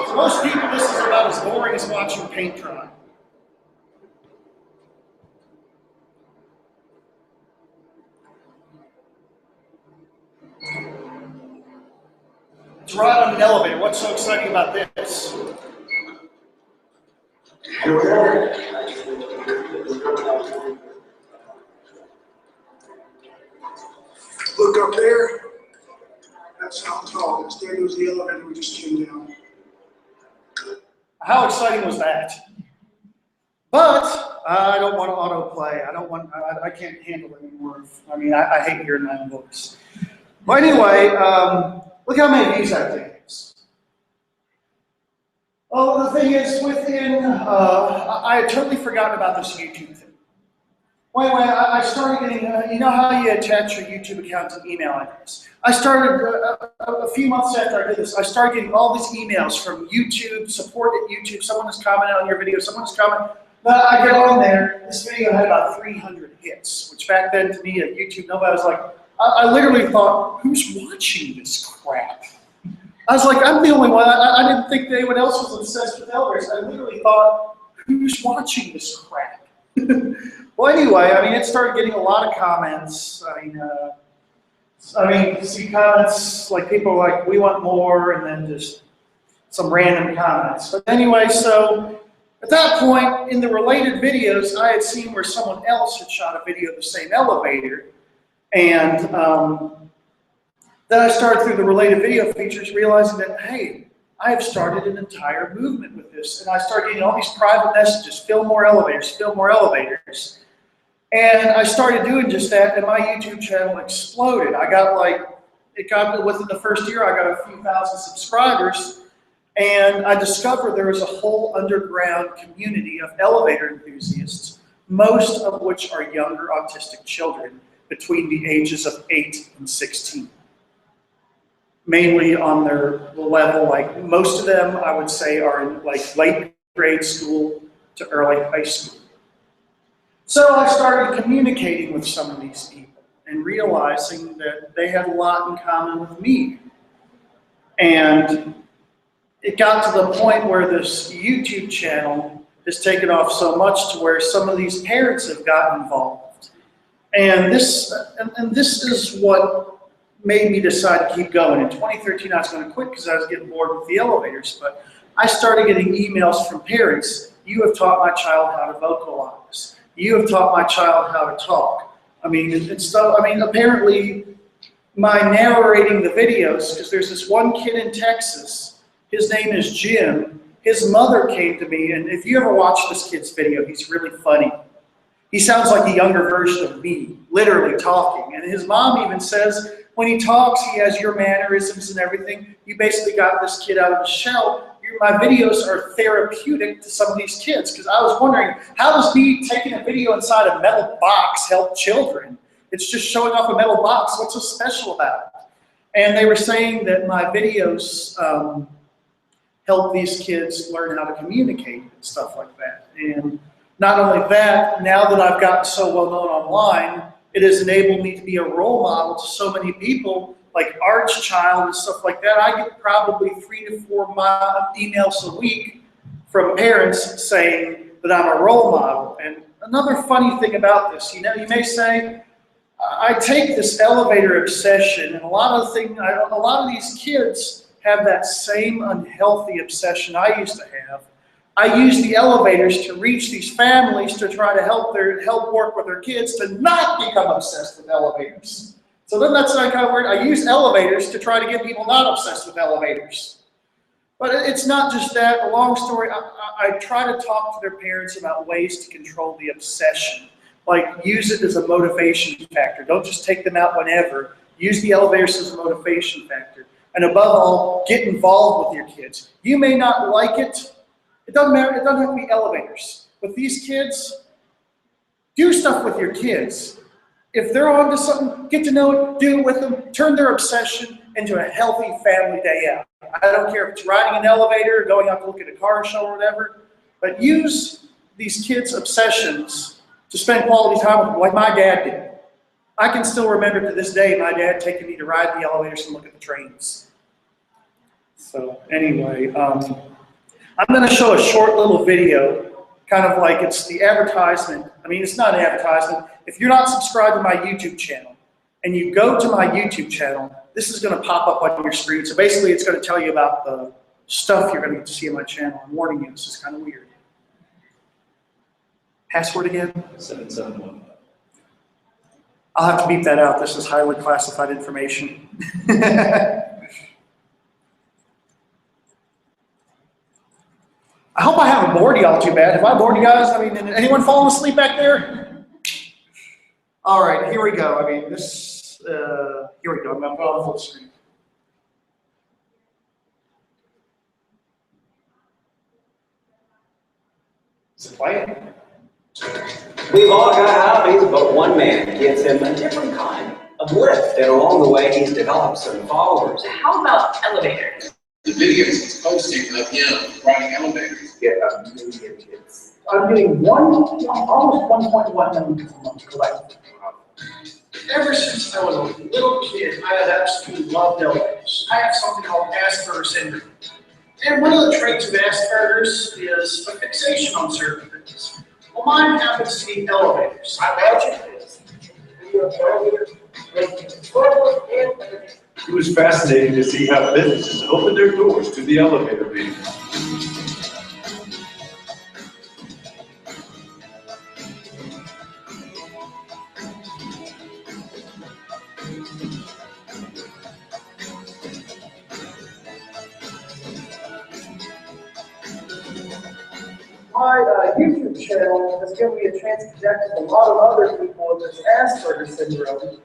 For most people, this is about as boring as watching paint dry. to ride on an elevator. What's so exciting about this? Here we are. Look up there. That's how tall it is. There goes the elevator we just came down. How exciting was that? But I don't want to autoplay. I can't handle it anymore. I mean, I hate hearing my own voice. But anyway, look how many views that thing is. Oh, the thing is, I had totally forgotten about this YouTube thing. Anyway, I started getting, you know how you attach your YouTube account to email address? I started, a few months after I did this, I started getting all these emails from YouTube, support at YouTube, someone has commented on your video, someone has commented. But I get on there, this video had about 300 hits, which back then to me at YouTube, nobody was like, I literally thought, who's watching this crap? I was like, I'm the only one, I didn't think that anyone else was obsessed with elevators. I literally thought, who's watching this crap? Well, anyway, I mean, it started getting a lot of comments. I mean, you see comments like people like, we want more, and then just some random comments. But anyway, so at that point, in the related videos, I had seen where someone else had shot a video of the same elevator. And then I started through the related video features, realizing that, hey, I have started an entire movement with this. And I started getting all these private messages, fill more elevators, fill more elevators. And I started doing just that, and my YouTube channel exploded. Within the first year, I got a few thousand subscribers, and I discovered there was a whole underground community of elevator enthusiasts, most of which are younger autistic children between the ages of 8 and 16. Mainly on their level, like most of them, I would say, are in like late grade school to early high school. So I started communicating with some of these people and realizing that they had a lot in common with me. And it got to the point where this YouTube channel has taken off so much to where some of these parents have gotten involved. And this is what made me decide to keep going. In 2013, I was going to quit because I was getting bored with the elevators, but I started getting emails from parents. You have taught my child how to vocalize. You have taught my child how to talk. I mean, apparently my narrating the videos, because there's this one kid in Texas, his name is Jim. His mother came to me, and if you ever watch this kid's video, he's really funny. He sounds like a younger version of me, literally talking. And his mom even says, when he talks, he has your mannerisms and everything. You basically got this kid out of his shell. My videos are therapeutic to some of these kids, because I was wondering, how does me taking a video inside a metal box help children? It's just showing off a metal box. What's so special about it? And they were saying that my videos help these kids learn how to communicate and stuff like that. And not only that, now that I've gotten so well known online, it has enabled me to be a role model to so many people, like Arch Child and stuff like that. I get probably 3 to 4 emails a week from parents saying that I'm a role model. And another funny thing about this, you may say, I take this elevator obsession, and a lot of these kids have that same unhealthy obsession I used to have. I use the elevators to reach these families to try to help work with their kids to not become obsessed with elevators. So then that's kind of weird. I use elevators to try to get people not obsessed with elevators. But it's not just that. A long story, I try to talk to their parents about ways to control the obsession. Like, use it as a motivation factor. Don't just take them out whenever. Use the elevators as a motivation factor. And above all, get involved with your kids. You may not like it. It doesn't matter. It doesn't have to be elevators. With these kids, do stuff with your kids. If they're onto something, get to know it, do it with them, turn their obsession into a healthy family day out. I don't care if it's riding an elevator, going out to look at a car show or whatever, but use these kids' obsessions to spend quality time with them, like my dad did. I can still remember to this day my dad taking me to ride the elevators and look at the trains. So anyway, I'm going to show a short little video, kind of like it's the advertisement. I mean, it's not an advertisement. If you're not subscribed to my YouTube channel, and you go to my YouTube channel, this is going to pop up on your screen. So basically, it's going to tell you about the stuff you're going to get to see on my channel. I'm warning you, this is kind of weird. Password again? 771. I'll have to beep that out. This is highly classified information. I hope I haven't bored y'all too bad. Have I bored you guys? I mean, anyone falling asleep back there? All right, here we go. I mean, this, here we go. I'm going to go on full screen. Is it playing? We've all got hobbies, but one man gives him a different kind of lift, and along the way he's developed some followers. How about elevators? The videos he's posting of him riding elevators get a million hits. I'm getting almost 1.1 million a month collected. Ever since I was a little kid, I have absolutely loved elevators. I have something called Asperger's syndrome. And one of the traits of Asperger's is a fixation on certain things. Well, mine happens to be elevators. I imagine this. It was fascinating to see how businesses opened their doors to the elevator business. My YouTube channel has given me a chance to connect with a lot of other people with this Asperger's syndrome.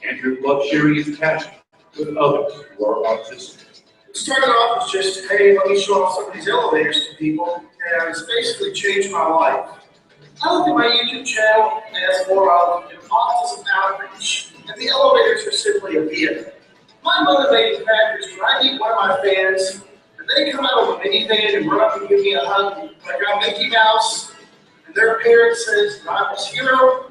Andrew loves sharing his passion with others who are autistic. It started off as just, hey, let me show off some of these elevators to people, and it's basically changed my life. I look at my YouTube channel as more of an Autism Outreach, and the elevators are simply a vehicle. My motivating factor is when I meet one of my fans, and they come out of a minivan and run up and give me a hug, like I'm Mickey Mouse, and their parent says, I'm his hero.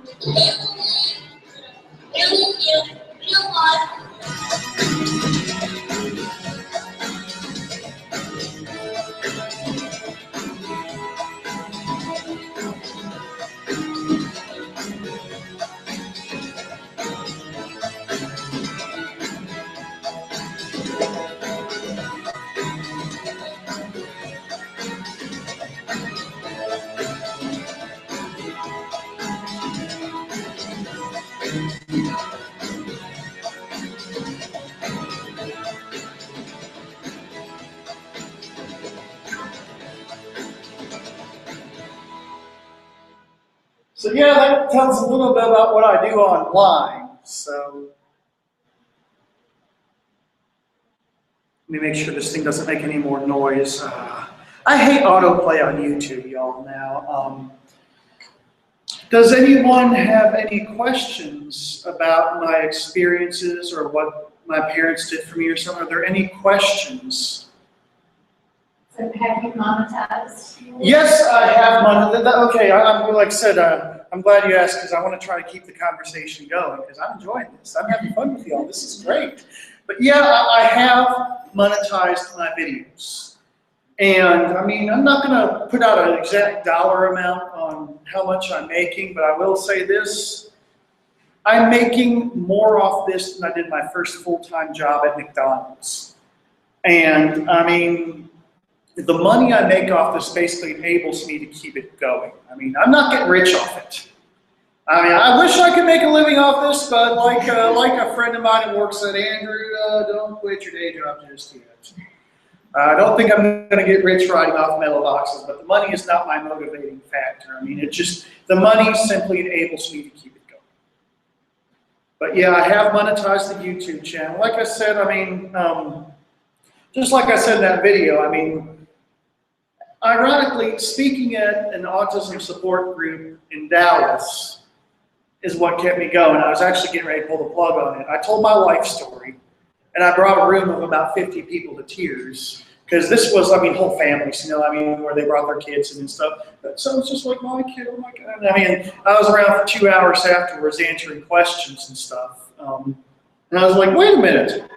So yeah, that tells a little bit about what I do online. So let me make sure this thing doesn't make any more noise. I hate autoplay on YouTube, y'all, now. Does anyone have any questions about my experiences or what my parents did for me or something? Are there any questions? So have you monetized? Yes, I have monetized. Okay, like I said, I'm glad you asked because I want to try to keep the conversation going because I'm enjoying this. I'm having fun with y'all. This is great. But yeah, I have monetized my videos. And I mean, I'm not going to put out an exact dollar amount on how much I'm making, but I will say this. I'm making more off this than I did my first full-time job at McDonald's. And I mean, the money I make off this basically enables me to keep it going. I mean, I'm not getting rich off it. I mean, I wish I could make a living off this, but like a friend of mine at work said, Andrew, don't quit your day job just yet. I don't think I'm going to get rich riding off metal boxes, but the money is not my motivating factor. I mean, it just, the money simply enables me to keep it going. But yeah, I have monetized the YouTube channel. Like I said, I mean, just like I said in that video, I mean, ironically, speaking at an autism support group in Dallas is what kept me going. I was actually getting ready to pull the plug on it. I told my life story, and I brought a room of about 50 people to tears. Because this was, I mean, whole families, you know, I mean, where they brought their kids in and stuff. That sounds just like my kid, oh my God. I mean, I was around for 2 hours afterwards answering questions and stuff. And I was like, wait a minute.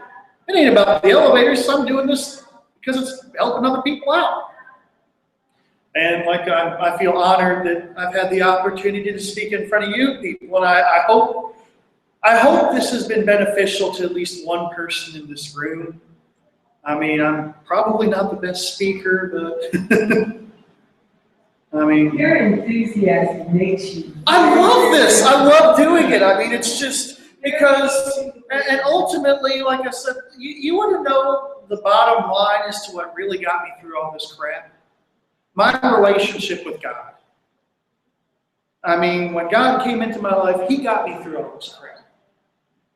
It ain't about the elevators. I'm doing this because it's helping other people out. And like, I feel honored that I've had the opportunity to speak in front of you people. And I hope I hope this has been beneficial to at least one person in this room. I mean, I'm probably not the best speaker, but I mean, Your enthusiasm makes you. I love this. I love doing it. I mean, it's just because, and ultimately, like I said, you want to know the bottom line as to what really got me through all this crap? My relationship with God. I mean, when God came into my life, He got me through all this crap.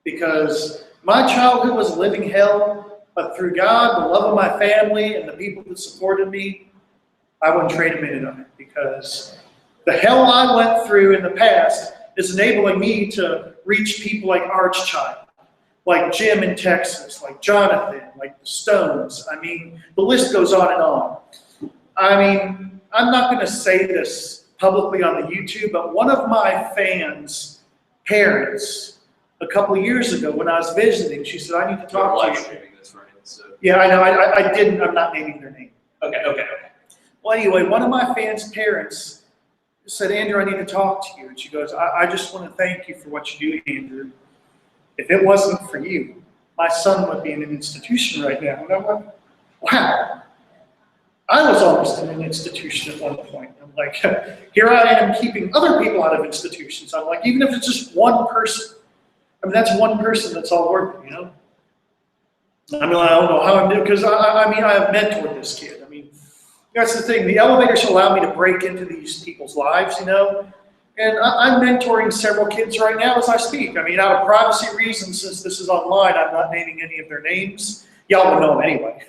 Because my childhood was a living hell, but through God, the love of my family, and the people that supported me, I wouldn't trade a minute of it. Because the hell I went through in the past is enabling me to reach people like Archchild, like Jim in Texas, like Jonathan, like the Stones. I mean, the list goes on and on. I mean, I'm not going to say this publicly on the YouTube, but one of my fans' parents, a couple of years ago when I was visiting, she said, I need to talk to you. Streaming this, right? So. Yeah, I know. I didn't. I'm not naming their name. Okay. Well, anyway, one of my fans' parents said, Andrew, I need to talk to you. And she goes, I just want to thank you for what you do, Andrew. If it wasn't for you, my son would be in an institution right now. And I'm like, wow. I was almost in an institution at one point. I'm like, here I am keeping other people out of institutions. I'm like, even if it's just one person, I mean, that's one person that's all worth it, you know? I mean, I don't know how I'm doing, because I mean, I have mentored this kid. I mean, that's the thing. The elevators allow me to break into these people's lives, you know? And I'm mentoring several kids right now as I speak. I mean, out of privacy reasons, since this is online, I'm not naming any of their names. Y'all will know them anyway.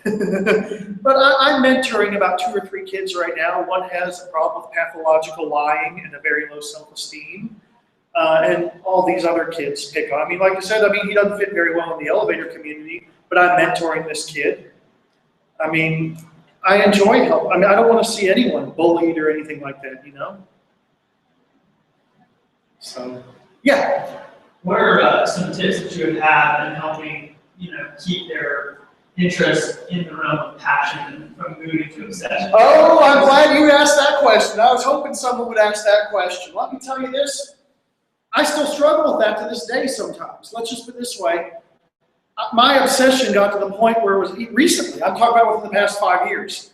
But I'm mentoring about 2 or 3 kids right now. One has a problem with pathological lying and a very low self-esteem. And all these other kids pick on. I mean, like I said, I mean, he doesn't fit very well in the elevator community, but I'm mentoring this kid. I mean, I enjoy help. I mean, I don't want to see anyone bullied or anything like that, you know? So, yeah. What are some tips that you would have in helping, keep their interest in the realm of passion from moving to obsession? Oh, I'm glad you asked that question. I was hoping someone would ask that question. Let me tell you this. I still struggle with that to this day sometimes. Let's just put it this way. My obsession got to the point where it was recently, I'm talking about within the past 5 years.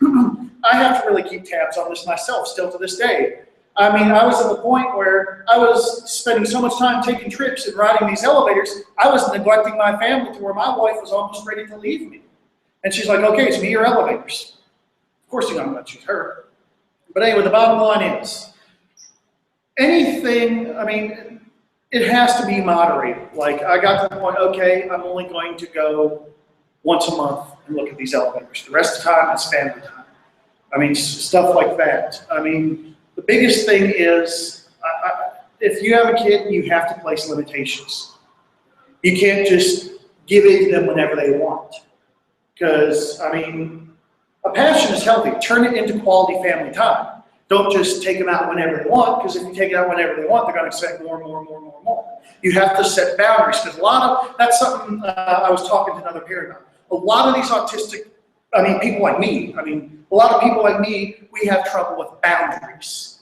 I have to really keep tabs on this myself still to this day. I mean, I was at the point where I was spending so much time taking trips and riding these elevators, I was neglecting my family to where my wife was almost ready to leave me. And she's like, okay, it's me or elevators. Of course you're not going to choose her. But anyway, the bottom line is, anything, I mean, it has to be moderated. Like, I got to the point, okay, I'm only going to go once a month and look at these elevators. The rest of the time, it's family time. I mean, stuff like that. I mean, the biggest thing is, if you have a kid, you have to place limitations. You can't just give in to them whenever they want. Because, I mean, a passion is healthy. Turn it into quality family time. Don't just take them out whenever they want, because if you take it out whenever they want, they're going to expect more and more and more and more and more. You have to set boundaries, because a lot of, that's something I was talking to another parent about. A lot of these autistic, I mean, people like me, a lot of people like me, we have trouble with boundaries.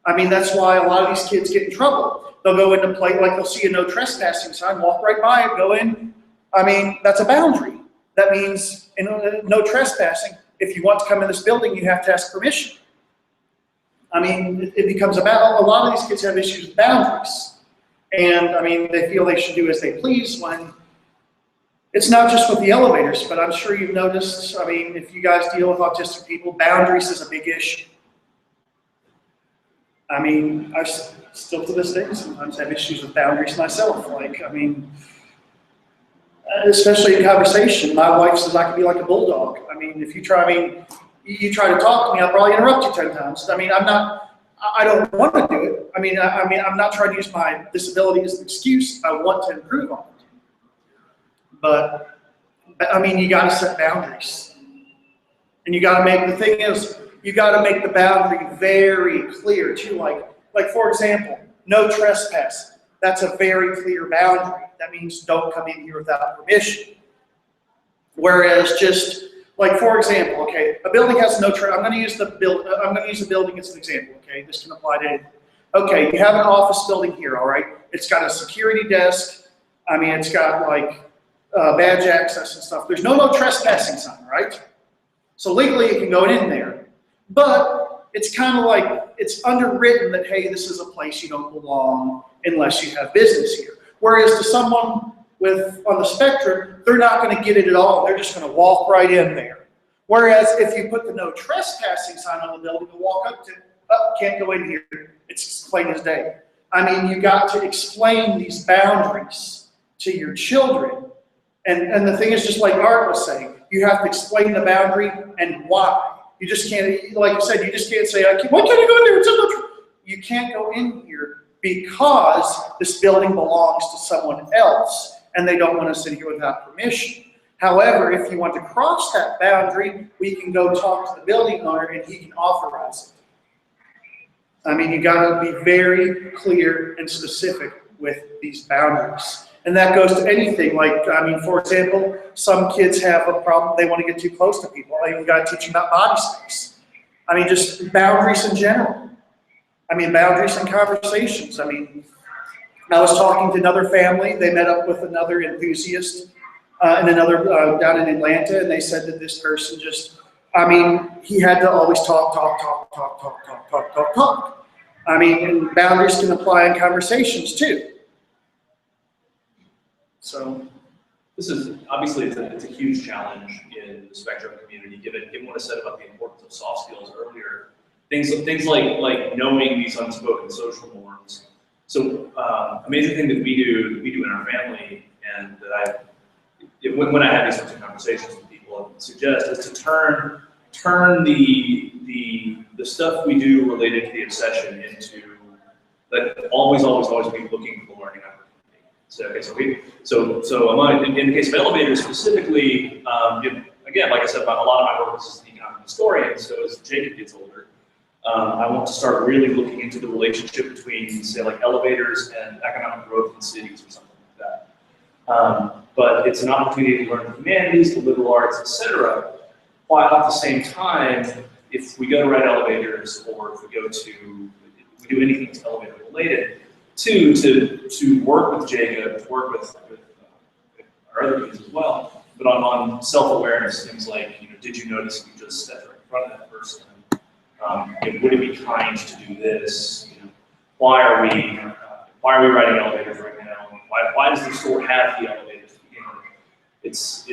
I mean, that's why a lot of these kids get in trouble. They'll go into play, like they'll see a no trespassing sign, walk right by it, go in. I mean, that's a boundary. That means no trespassing. If you want to come in this building, you have to ask permission. I mean, it becomes about, a lot of these kids have issues with boundaries. And I mean, they feel they should do as they please when it's not just with the elevators, but I'm sure you've noticed, I mean, if you guys deal with autistic people, boundaries is a big issue. I mean, I still to this day sometimes have issues with boundaries myself. Like, I mean, especially in conversation, my wife says I can be like a bulldog. I mean, if you try, you try to talk to me, I'll probably interrupt you 10 times. I mean, I don't want to do it. I mean, I'm not trying to use my disability as an excuse. I want to improve on it. But, I mean, you got to set boundaries. And you got to make, the thing is, you got to make the boundary very clear too. Like for example, no trespassing. That's a very clear boundary. That means don't come in here without permission. Whereas just, like for example, okay, a building has no I'm going to use the building as an example. Okay, this can apply to anything. Okay, you have an office building here. All right, it's got a security desk I mean, it's got like badge access and stuff. There's no trespassing sign, right? So legally it can go in there. But it's kind of like, it's underwritten that, hey, this is a place you don't belong unless you have business here. Whereas to someone on the spectrum, they're not going to get it at all. They're just going to walk right in there. Whereas if you put the no trespassing sign on the building, to walk up to, can't go in here. It's plain as day. I mean, you got to explain these boundaries to your children. And the thing is, just like Art was saying, you have to explain the boundary and why. You just can't, like you said, you just can't say, why can't I go in there? It's you can't go in here because this building belongs to someone else and they don't want to sit here without permission. However, if you want to cross that boundary, we can go talk to the building owner and he can authorize it. I mean, you got to be very clear and specific with these boundaries. And that goes to anything, like, I mean, for example, some kids have a problem, they want to get too close to people. You got to teach them about body space. I mean, just boundaries in general. I mean, boundaries in conversations. I mean, I was talking to another family, they met up with another enthusiast and another down in Atlanta, and they said that this person just, I mean, he had to always talk. I mean, and boundaries can apply in conversations too. So this is obviously it's a huge challenge in the spectrum community, given what I said about the importance of soft skills earlier. Things like knowing these unspoken social norms. So amazing thing that we do in our family, and that when I have these sorts of conversations with people, I would suggest is to turn the stuff we do related to the obsession into that always be looking for learning opportunity. So okay, so in the case of elevators specifically, again, like I said, a lot of my work is as an economic historian. So as Jacob gets older, I want to start really looking into the relationship between, say, like elevators and economic growth in cities or something like that. But it's an opportunity to learn the humanities, the liberal arts, etc. While at the same time, if we go to ride elevators, or if we do anything to elevator related, to work with Jacob, to work with our other kids as well, but on self-awareness, things like, did you notice you just stepped right in front of that person? Would it be kind to do this? Why are we riding elevators right now? Why does the store have the elevators to begin with? It's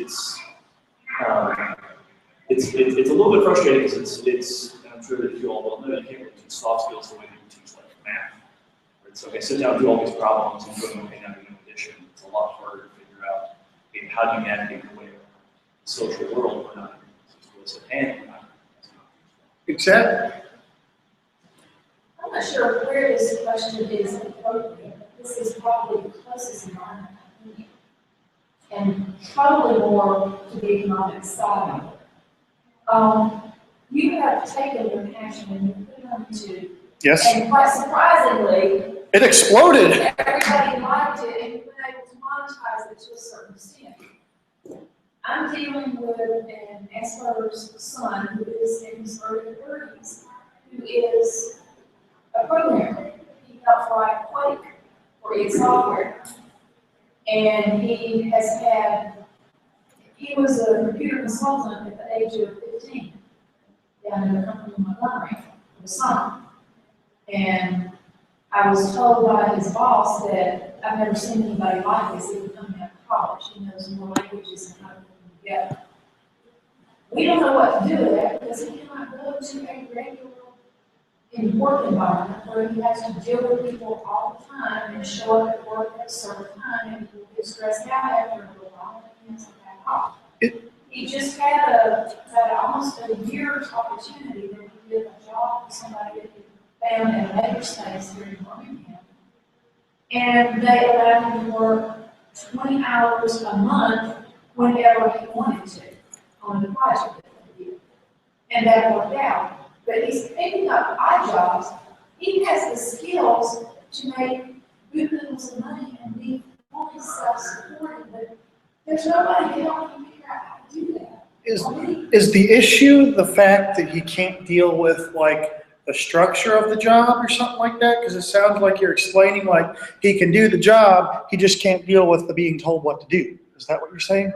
a little bit frustrating because it's I'm sure that you all well know, you can't really teach soft skills the way that you teach like math. Right? So okay, sit down and do all these problems and go, okay, now do an addition. It's a lot harder to figure out, okay, how do you navigate your way around the social world when not explicit and not. Exactly. I'm not sure where this question is appropriate. This is probably the closest environment I think, and probably more to the economic side of it. You have taken your passion and you put it into, yes, and quite surprisingly, it exploded. Everybody liked it, and you've been able to monetize it to a certain extent. I'm dealing with an Asperger's son who is in his early 30s, who is a programmer. He helps write Quake for his software. And he was a computer consultant at the age of 15 down in the company in Montgomery for the summer. And I was told by his boss that I've never seen anybody like this even coming out of college. He knows more languages than how to put them together. We don't know what to do with that because he cannot go to a regular work environment where he has to deal with people all the time and show up at work at a certain time, and he will get stressed out after a little while and he has to back off. He just had almost a year's opportunity to give a job to somebody that he found in a makerspace here in Birmingham. And they allowed him to work 20 hours a month whenever he wanted to on the project that he did. And that worked out. But he's picking up odd jobs. He has the skills to make good bills of money and be fully self-supporting, but there's nobody to help him figure out how to do that. Is the issue the fact that he can't deal with like the structure of the job or something like that? Because it sounds like you're explaining like he can do the job, he just can't deal with the being told what to do. Is that what you're saying?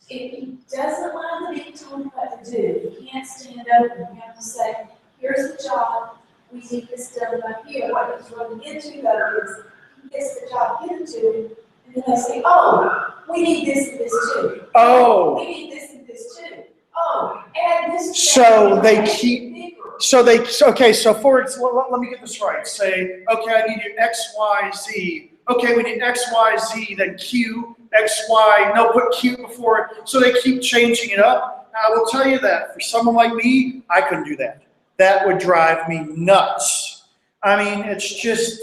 If he doesn't like to be told what to do, he can't stand up and have to say, here's the job, we need this done by here. What he's running into though is, he gets the job given to him, and then they say, oh, we need this and this too. Oh. We need this and this too. Oh, add this. So they keep, okay, so let me get this right. Say, okay, I need you X, Y, Z. Okay, we need X, Y, Z, then Q, X, Y, no, put Q before it. So they keep changing it up. Now, I will tell you that for someone like me, I couldn't do that. That would drive me nuts. I mean, it's just,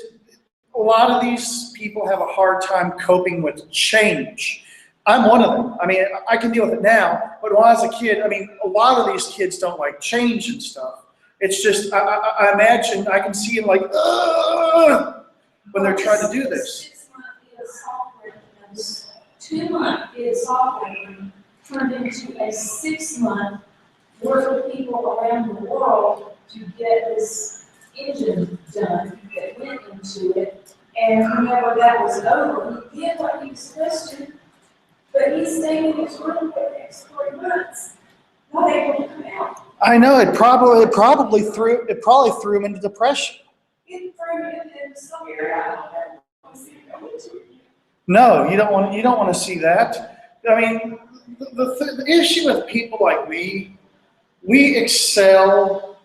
a lot of these people have a hard time coping with change. I'm one of them. I mean, I can deal with it now, but when I was a kid, I mean, a lot of these kids don't like change and stuff. It's just, I imagine, I can see them like, when they're trying to do this. 2 month is software turned into a 6 month work with people around the world to get this engine done that went into it. And whenever that was over, he did what he was supposed to, but he stayed in his room for the next 3 months, not able to come out. I know, it probably threw him into depression. It threw him into some area I don't ever want to see him go into. No, you don't want to see that. I mean, the issue with people like me, we excel.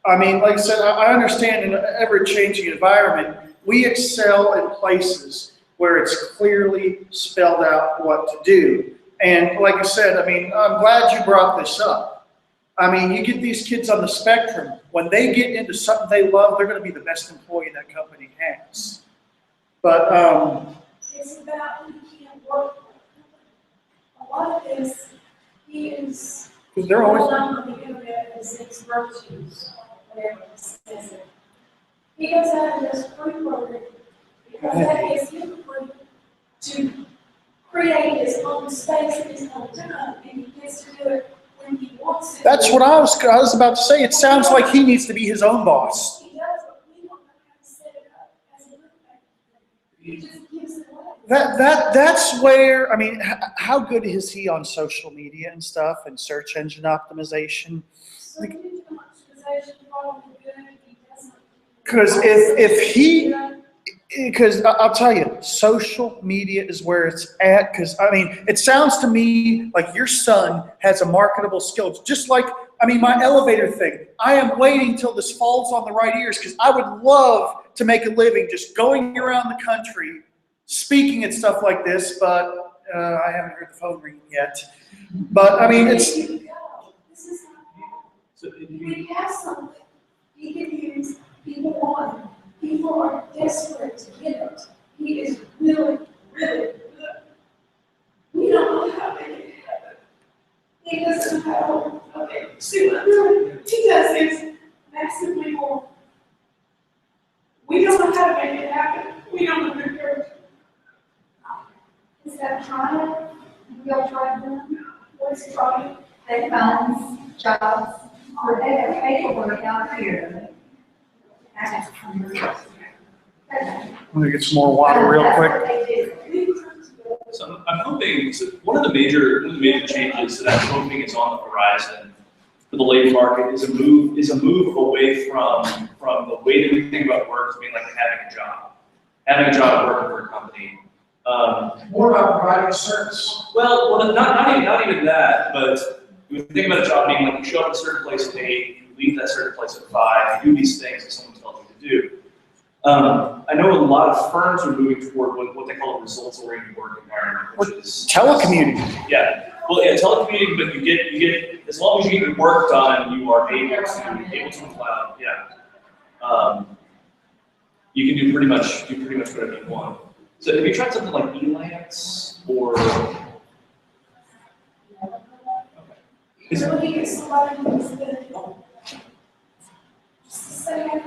I mean, like I said, I understand in an ever-changing environment, we excel in places where it's clearly spelled out what to do. And like I said, I mean, I'm glad you brought this up. I mean, you get these kids on the spectrum, when they get into something they love, they're going to be the best employee that company has. But, it's about he can't work. A lot of this, he is. they're always. On the internet and six virtues, whatever it says it. He goes out and does free program because that gives him free to create his own space and his own time, and he gets to do it when he wants to. That's what I was about to say. It sounds like he needs to be his own boss. He does, but we don't know how to set it up as a good thing. He just gives it away. That's where, I mean, how good is he on social media and stuff and search engine optimization? Because because I'll tell you, social media is where it's at. Because I mean, it sounds to me like your son has a marketable skill. Just like, I mean, my elevator thing. I am waiting till this falls on the right ears because I would love to make a living just going around the country speaking at stuff like this, but I haven't heard the phone ring yet. But I mean, it's. This is we have something. He can use. People want it. People are desperate to get it. He is really, really good. We don't know how to make it happen. He doesn't know how. Okay, see what I'm doing? He does this massively more. We don't know how to make it happen. We don't know the courage. Is that trying? We all tried them. What's trying? They funds, jobs, or they have paperwork out here. I'm gonna get some more water real quick. So I'm hoping, so one of the major changes that I'm hoping is on the horizon for the labor market is a move away from the way that we think about work as being like having a job working for a company. More about providing a service. Well, not even that, but we think about a job being like you show up at a certain place at 8, you leave that certain place at 5, you do these things that someone tells you to do. I know a lot of firms are moving toward what they call a results-oriented work environment, which is telecommuting. Yeah, well, yeah, telecommuting, but you get as long as you get your work done, you are able to cloud. Yeah, you can do pretty much whatever you want. So have you tried something like Elance or? You're looking at somebody who's been say.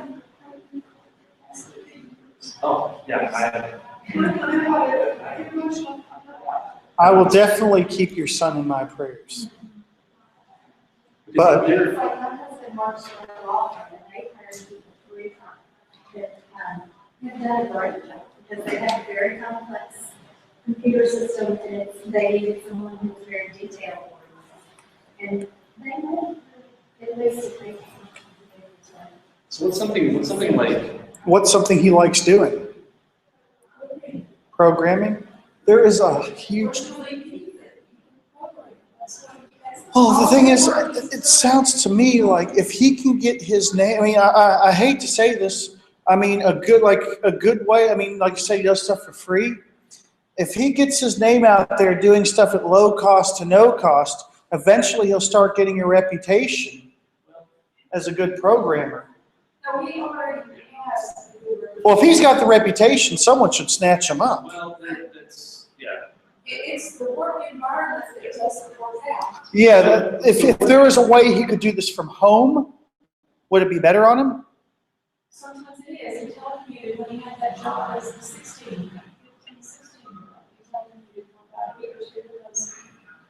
Oh, yeah, I have. I will definitely keep your son in my prayers. But It's like my husband works for a law firm, done a great job because they have a very complex computer system and they needed someone who was very detailed. And they made at least a great. So what's something like, What's something he likes doing? Programming. There is a huge. Oh, the thing is, it sounds to me like if he can get his name. I mean, I hate to say this. I mean, a good way. I mean, like you say, he does stuff for free. If he gets his name out there doing stuff at low cost to no cost, eventually he'll start getting a reputation as a good programmer. No, he already has. Well, if he's got the reputation, someone should snatch him up. well, that's, yeah. It's the work environment that doesn't work out. Yeah, if there was a way he could do this from home, would it be better on him? Sometimes it is. He told me when he had that job as a 16,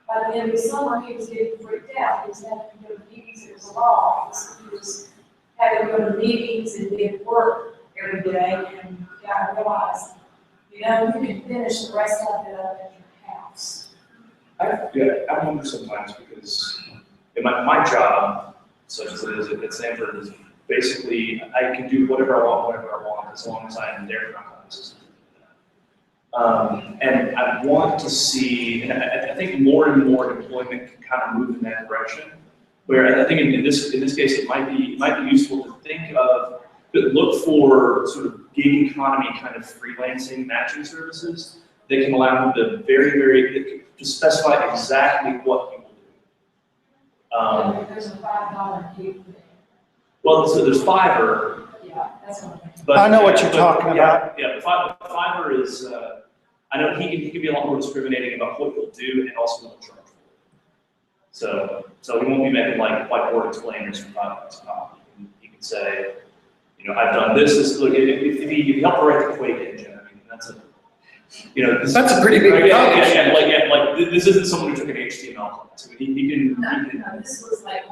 by the end of the summer, he was getting freaked out. He was having to go to meetings. It was a law office. He was having to go to meetings and did work every day. And I realized, you know, you can finish the rest of it up at your house. I wonder sometimes because in my job, such as it is at Stanford, is basically I can do whatever I want, whenever I want, as long as I am there for my classes. And I want to see, and I think more and more employment can kind of move in that direction. Where I think in this case it might be useful to think of, look for sort of gig economy kind of freelancing matching services that can allow them to to specify exactly what people do. There's a $5 gig thing. Well, so there's Fiverr. Yeah, that's what I'm thinking. But, I know what you're talking about. Yeah, Fiverr is, I know he can be a lot more discriminating about what he'll do and also what he'll charge for. So he won't be making like whiteboard explainers for $5 a pop. He can say, you know, I've done this. Look, if he helped write the Quake engine, I mean, that's a, you know, That's a pretty big accomplishment. Like this isn't someone who took an HTML class. I mean, he can. No, this was like,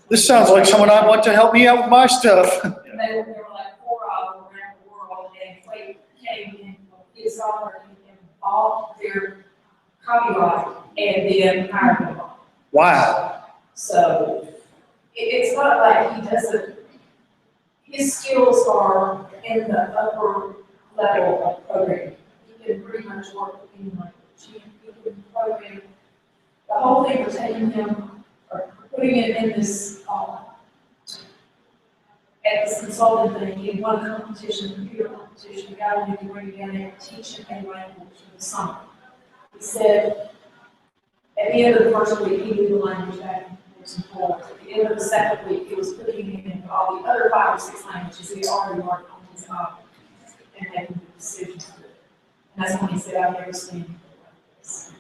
This sounds like someone I want to help me out with my stuff. there were like 4 of them around the world, and Quake came in, his software and bought their copyright and then hired them on. Wow. So it's not like he doesn't, his skills are in the upper level of programming. He can pretty much work with any language. He can program. The whole thing was taking him, or putting it in this, at this consultant thing, he won a competition, computer competition, the guy wanted to bring it down there and teach him a language for the summer. He said, at the end of the first week, he knew the language back and forth. At the end of the second week, he was putting him into all the other 5 or 6 languages he had already worked on his hobby and making the decisions for it. And that's when he said, I've never seen anything like this.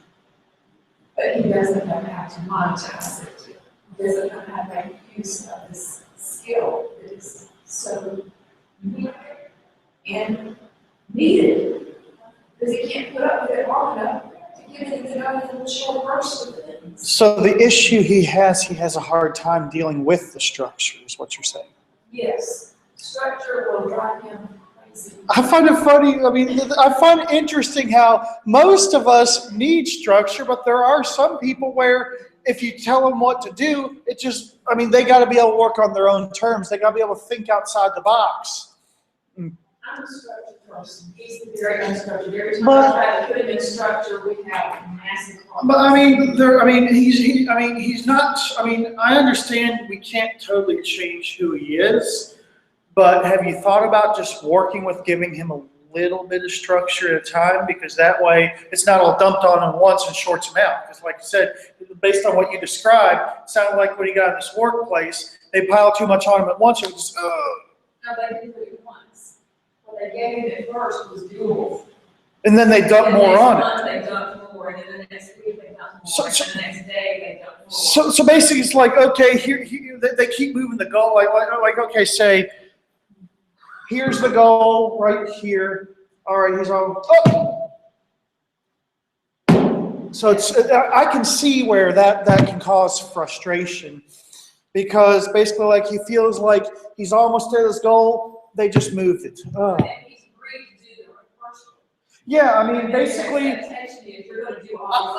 But he doesn't know how to monetize it. He doesn't know how to make use of this skill that is so unique and needed. Because he can't put up with it long enough to get anything other than the short burst of things. So the issue he has a hard time dealing with the structure, is what you're saying. Yes, structure will drive him crazy. I find it funny, I mean, I find it interesting how most of us need structure, but there are some people where if you tell them what to do, it just, I mean, they got to be able to work on their own terms. They got to be able to think outside the box. I'm a structured person. He's very unstructured. Every time I try to put him in structure, we have massive problems. But I mean, he's not, I mean, I understand we can't totally change who he is, but have you thought about just working with giving him a little bit of structure at a time? Because that way it's not all dumped on him once and shorts him out. Because like I said, based on what you described, it sounded like when he got in this workplace, they piled too much on him at once. It was just, ugh. No, they did it once. What they gave him at first was dual. And then they dump more on it. Month, they dumped more, and then the next week they dumped more, and the next day they dumped more. So basically it's like, okay, here they keep moving the goal. Like okay, say, here's the goal right here. All right, he's on. Oh! So it's, I can see where that can cause frustration, because basically like he feels like he's almost at his goal, they just moved it. Oh. Yeah, I mean, basically, I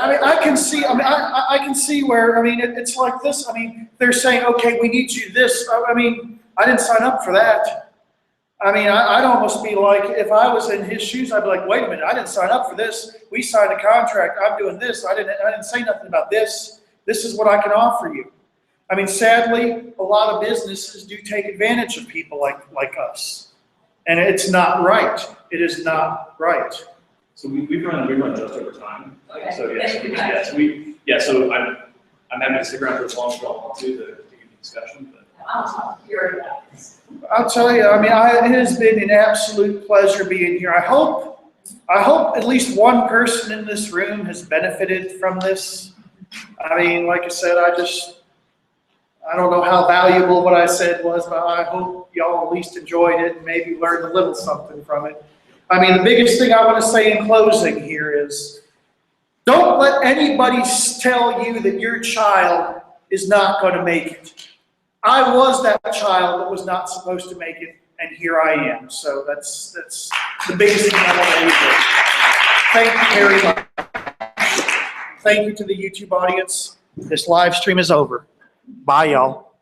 mean, I can see, I mean, I can see where, I mean, it's like this. I mean, they're saying, okay, we need you this. I mean, I didn't sign up for that. I mean, I'd almost be like, if I was in his shoes, I'd be like, wait a minute, I didn't sign up for this. We signed a contract. I'm doing this. I didn't say nothing about this. This is what I can offer you. I mean, sadly, a lot of businesses do take advantage of people like us. And it's not right. It is not right. So we run just over time. So yes, so I'm happy to stick around for as long as you all want to continue the discussion. But I'll tell you, I mean, it has been an absolute pleasure being here. I hope at least one person in this room has benefited from this. I mean, like I said, I don't know how valuable what I said was, but I hope y'all at least enjoyed it and maybe learned a little something from it. I mean, the biggest thing I want to say in closing here is, don't let anybody tell you that your child is not going to make it. I was that child that was not supposed to make it, and here I am. So that's the biggest thing I want to leave with. Thank you very much. Thank you to the YouTube audience. This live stream is over. Bye, y'all.